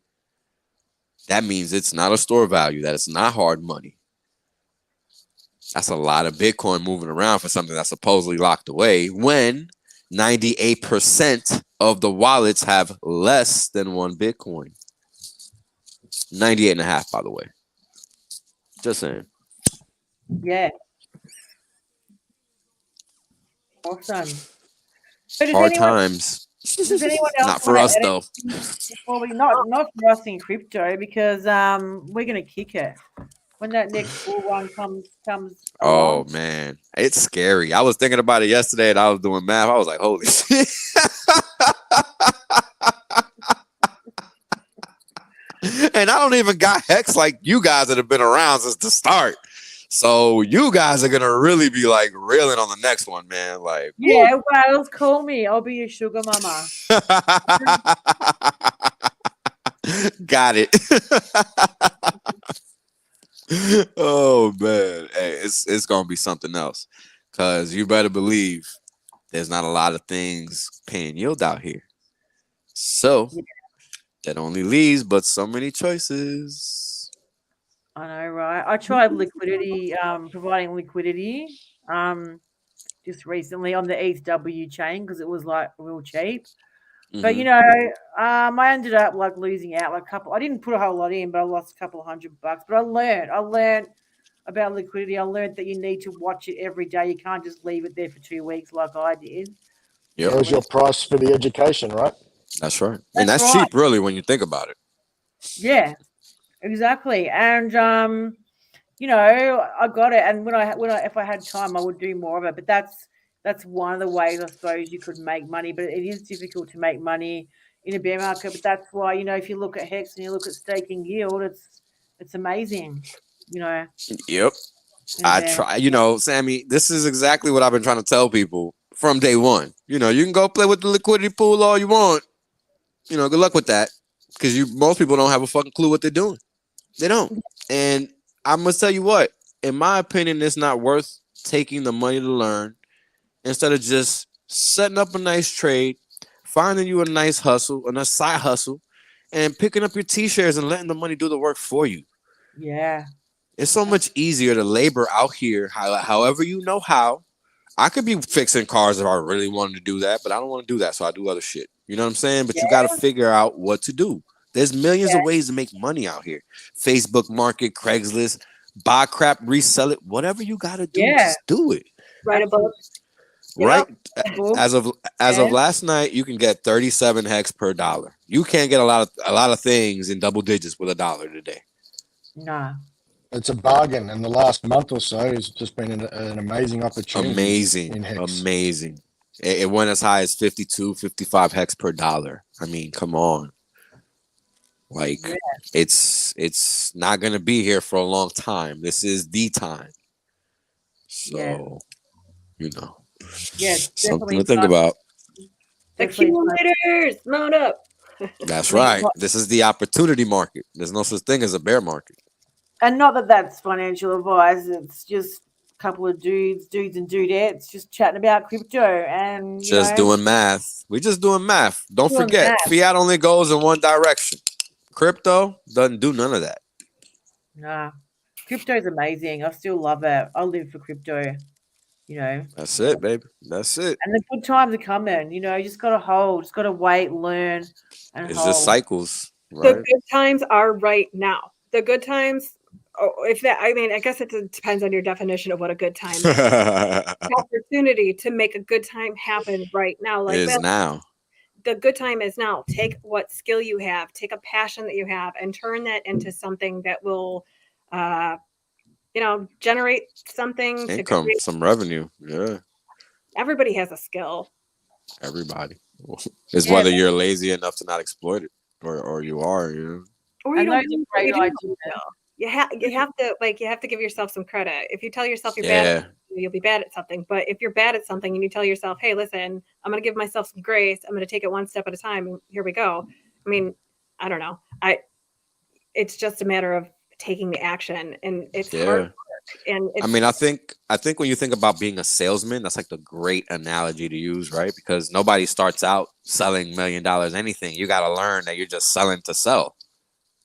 that means it's not a store value, that it's not hard money. That's a lot of Bitcoin moving around for something that's supposedly locked away when 98% of the wallets have less than 1 Bitcoin. 98.5, by the way. Just saying. Yeah. Awesome. So Hard times. Does anyone else Not for us, though. Well, not for us in crypto, because we're gonna kick it when that next bull run comes. Oh along. man, it's scary. I was thinking about it yesterday, and I was doing math. I was like, "Holy shit!" And I don't even got Hex like you guys that have been around since the start. So you guys are gonna really be like reeling on the next one, man. Like, yeah, Wales, call me. I'll be your sugar mama. got it. Oh man, hey, it's gonna be something else, because you better believe there's not a lot of things paying yield out here. So that only leaves but so many choices. I know, right? I tried liquidity, providing liquidity, just recently on the ETHW chain because it was like real cheap. But I ended up like losing out like a couple. I didn't put a whole lot in, but I lost a couple of $100. But I learned about liquidity. I learned that you need to watch it every day. You can't just leave it there for 2 weeks like I did. Yeah, That was your price for the education, right? that's right, and that's right. cheap, really, when you think about it. Yeah, exactly. And I got it. And if I had time, I would do more of it. But that's one of the ways I suppose you could make money. But it is difficult to make money in a bear market. But that's why if you look at Hex and you look at staking yield, it's amazing. Yep. I try, Sammy, this is exactly what I've been trying to tell people from day one. You can go play with the liquidity pool all you want. Good luck with that, because most people don't have a fucking clue what they're doing. They don't. And I'm going to tell you what, in my opinion, it's not worth taking the money to learn instead of just setting up a nice trade, finding you a nice hustle, a nice side hustle, and picking up your T-shares and letting the money do the work for you. Yeah. It's so much easier to labor out here, however you know how. I could be fixing cars if I really wanted to do that, but I don't want to do that, so I do other shit. You know what I'm saying? But you got to figure out what to do. There's millions of ways to make money out here. Facebook Market, Craigslist, buy crap, resell it, whatever you got to do, just do it. Write a book. Right? As of last night, you can get 37 Hex per dollar. You can't get a lot of things in double digits with $1 today. Nah. It's a bargain, and the last month or so has just been an amazing opportunity. Amazing. It went as high as 52, 55 Hex per dollar. I mean, come on. Like Yeah. it's not gonna be here for a long time. This is the time. Yeah. So, you know, Yeah, it's something definitely to think time. about. Definitely time. Accumulators, mount up. That's I mean, right. This is the opportunity market. There's no such thing as a bear market. and not that that's financial advice. It's just a couple of dudes and dudettes just chatting about crypto and, Just doing math. We're just doing math. Don't doing forget, math. fiat only goes in one direction. Crypto doesn't do none of that. Nah, crypto's amazing. I still love it. I live for crypto, you know. That's it, baby. That's it. And the good times are coming, you know. You just got to hold, just got to wait, learn, and It's just hold. cycles, The right? good times are right now. The good times, if that, I mean, I guess it depends on your definition of what a good time is. The opportunity to make a good time happen right now. Like, Is well, now. the good time is now. Take what skill you have, take a passion that you have, and turn that into something that will, generate something to Income, create. some revenue. Yeah, Everybody has a skill. everybody. It's Yeah, whether you're lazy enough to not exploit it or you are, you know. Or you and don't those are do- great you do have a ideas. skill. You have to give yourself some credit. If you tell yourself you're bad at Yeah. something, you'll be bad at something. But if you're bad at something and you tell yourself, hey, listen, I'm gonna give myself some grace, I'm gonna take it one step at a time, and here we go. I mean, I don't know. It's just a matter of taking the action, and it's hard Yeah. work. And I it's mean, I think when you think about being a salesman, that's like the great analogy to use, right? Because nobody starts out selling $1 million anything. You got to learn that you're just selling to sell.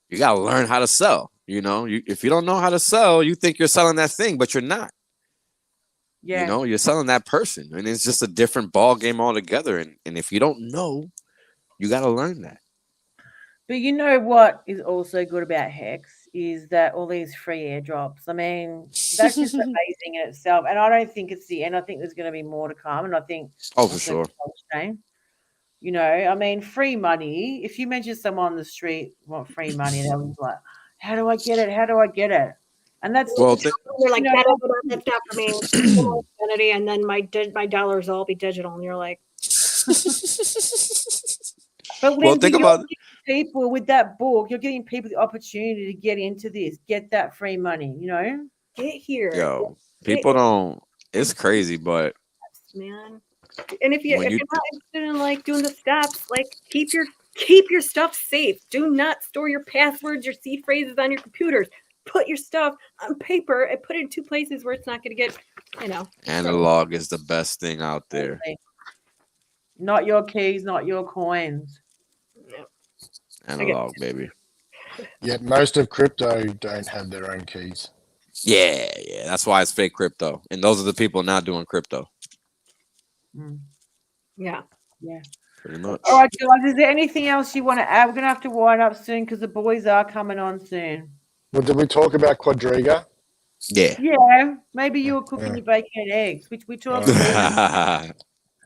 You got to learn how to sell. You know, if you don't know how to sell, you think you're selling that thing, but you're not. Yeah. You know, you're selling that person, and it's just a different ball game altogether. And if you don't know, you got to learn that. But you know what is also good about Hex is that all these free airdrops. I mean, that's just amazing in itself. And I don't think it's the end. I think there's going to be more to come. And I think Oh, for also sure. PulseChain. You know, I mean, free money. If you mention someone on the street want free money, they'll be like, "How do I get it? How do I get it?" And that's Well, you're like, you know, that's not for me. Identity, and then my dollars will all be digital, and you're like, but well, Lindsay, think you're about giving people with that book. You're giving people the opportunity to get into this, get that free money. You know. get here, yo, get people don't. It's crazy, but man. And if you're when you not interested in like doing the steps, like keep your stuff safe. Do not store your passwords, your seed phrases on your computers. Put your stuff on paper and put it in two places where it's not going to get, analog is the best thing out there. Not your keys, not your coins. Analog, baby. Yet most of crypto don't have their own keys. Yeah. That's why it's fake crypto, and those are the people not doing crypto. Yeah. Pretty much. All right, guys. Is there anything else you want to add? We're gonna have to wind up soon because the boys are coming on soon. Well, did we talk about Quadriga? Yeah. Yeah, maybe you were cooking your bacon and eggs. We talked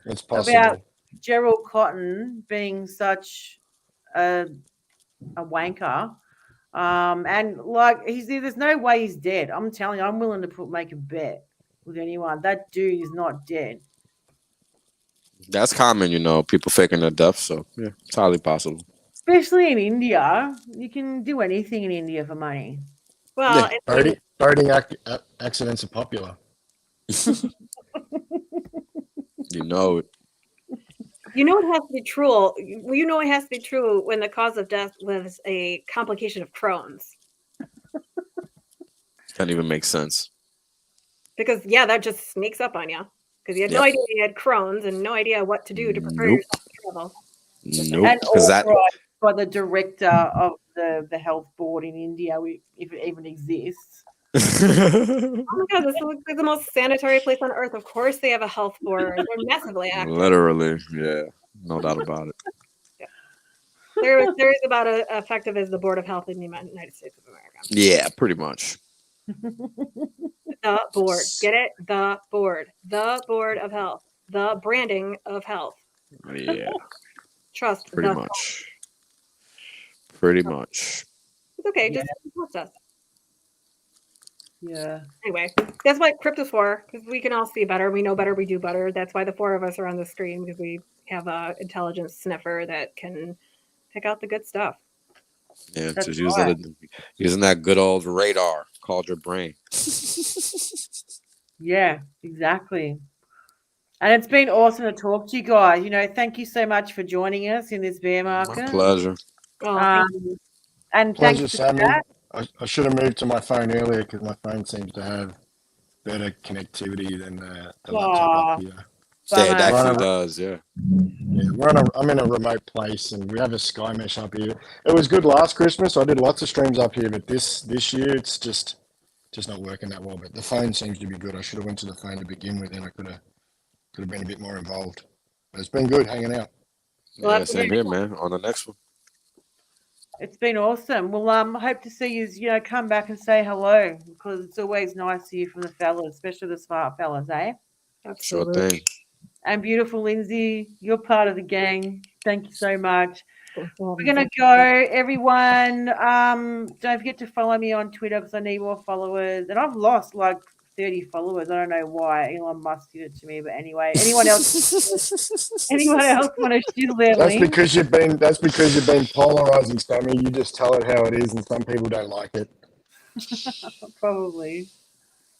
It's possible. about Gerald Cotton being such a wanker. And like there's no way he's dead. I'm telling you, I'm willing to make a bet with anyone. That dude is not dead. That's common, you know, people faking their death. So yeah, it's highly possible. Especially in India. You can do anything in India for money. Well, Yeah. Boating accidents are popular. You know it. you know it has to be true. You know it has to be true when the cause of death was a complication of Crohn's. Can't even make sense. Because that just sneaks up on you. Because you had no idea you had Crohn's and no idea what to do to prepare yourself for travel. Nope. And Because that authorized by the director of the health board in India, if it even exists. Oh my God, this looks like the most sanitary place on earth. Of course they have a health board. They're massively active. literally, yeah, no doubt about it. They're as about as effective as the Board of Health in the United States of America. Yeah, pretty much. The board. Get it? The board. The Board of Health. The branding of health. Yeah, Trust. pretty much. Pretty much. It's okay. Just trust us. Yeah. Anyway, that's what crypto's for, because we can all see better. We know better. We do better. That's why the four of us are on the screen, because we have a intelligence sniffer that can pick out the good stuff. Yeah, That's just right. using that good old radar called your brain. Yeah, exactly. And it's been awesome to talk to you guys. Thank you so much for joining us in this bear My market. pleasure. Oh, thank And Pleasure, thanks for Sammy. that. I should have moved to my phone earlier because my phone seems to have better connectivity than the laptop Aw, up here. Yeah, it bummer. actually Right. does. Yeah. Yeah, I'm in a remote place and we have a Sky Mesh up here. It was good last Christmas. I did lots of streams up here, but this year it's just not working that well. But the phone seems to be good. I should have went to the phone to begin with, and I could have been a bit more involved. But it's been good hanging out. We'll Yeah, have to same do here, man. On the next one. It's been awesome. Well, I hope to see you, come back and say hello because it's always nice to hear from the fellas, especially the smart fellas, eh? Sure absolutely. thing. And beautiful Lindsay, you're part of the gang. Thank you so much. We're We're gonna go, everyone. Don't forget to follow me on Twitter because I need more followers. And I've lost like 30 followers. I don't know why. Elon Musk did it to me, but anyway. Anyone else want to steal their That's link? because you've been polarizing, Sammy. You just tell it how it is, and some people don't like it. Probably.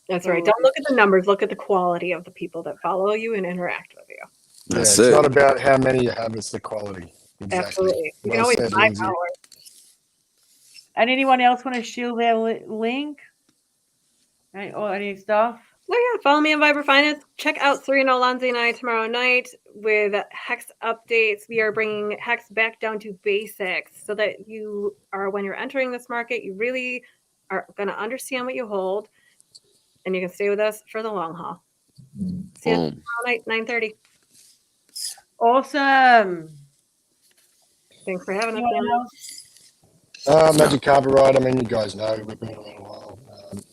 That's right. Don't look at the numbers. Look at the quality of the people that follow you and interact with you. That's It's it. not about how many you have; it's the quality. Exactly. Absolutely. You can Well always said, buy Lindsay. power. And anyone else want to shield their link? Or any stuff? Oh yeah, follow me on Viber Finance. Check out Serena, Alonzi, and I tomorrow night with Hex updates. We are bringing Hex back down to basics so that you are, when you're entering this market, you really are going to understand what you hold, and you can stay with us for the long haul. See you tomorrow night, 9:30. Awesome. Thanks for having us. Anyone man. else? Magic Carpet Ride. I mean, you guys know we've been around a while.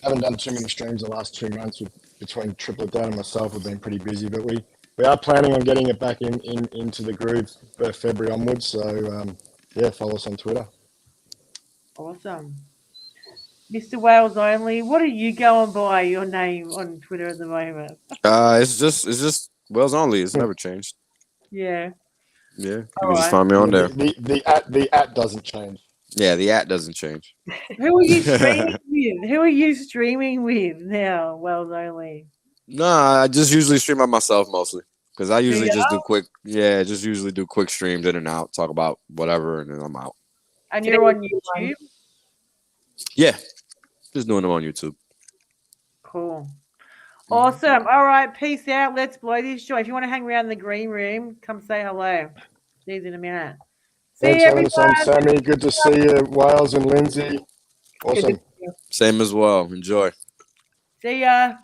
Haven't done too many streams the last 2 months. Between Triple Dad and myself, we've been pretty busy, but we are planning on getting it back into the groove for February onwards. So yeah, follow us on Twitter. Awesome. Mr. Wales Only, what are you going by your name on Twitter at the moment? It's just Wells Only. It's never changed. Yeah. Yeah. You All can just right. find me on there. The at doesn't change. Yeah, the at doesn't change. Who are you streaming with? Who are you streaming with now, Wales Only? Nah, I just usually stream by myself mostly. Because I usually you? just usually do quick streams in and out, talk about whatever, and then I'm out. And you're on YouTube? Yeah. Just doing them on YouTube. Cool. Awesome. All right. Peace out. Let's blow this joint. If you want to hang around the green room, come say hello. See you in a minute. See Thanks you, for having us on, everyone. Sammy. Good to see you, Wales and Lindsay. Awesome. Same as well. Enjoy. See ya.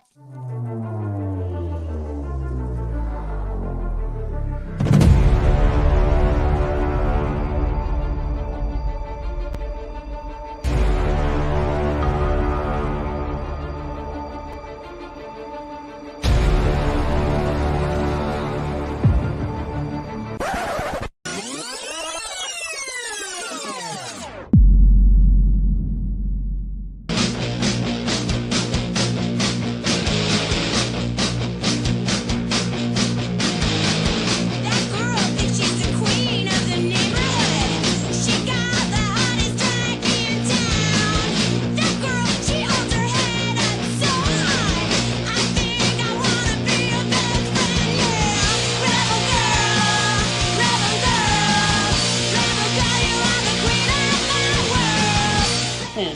That girl thinks she's the queen of the neighborhood. She got the hottest drag in town. That girl, she holds her head up so high. I think I wanna be her best friend, yeah. Rebel girl, rebel girl, rebel girl, you are the queen of my world. 10,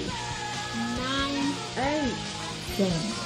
9, 8, 7.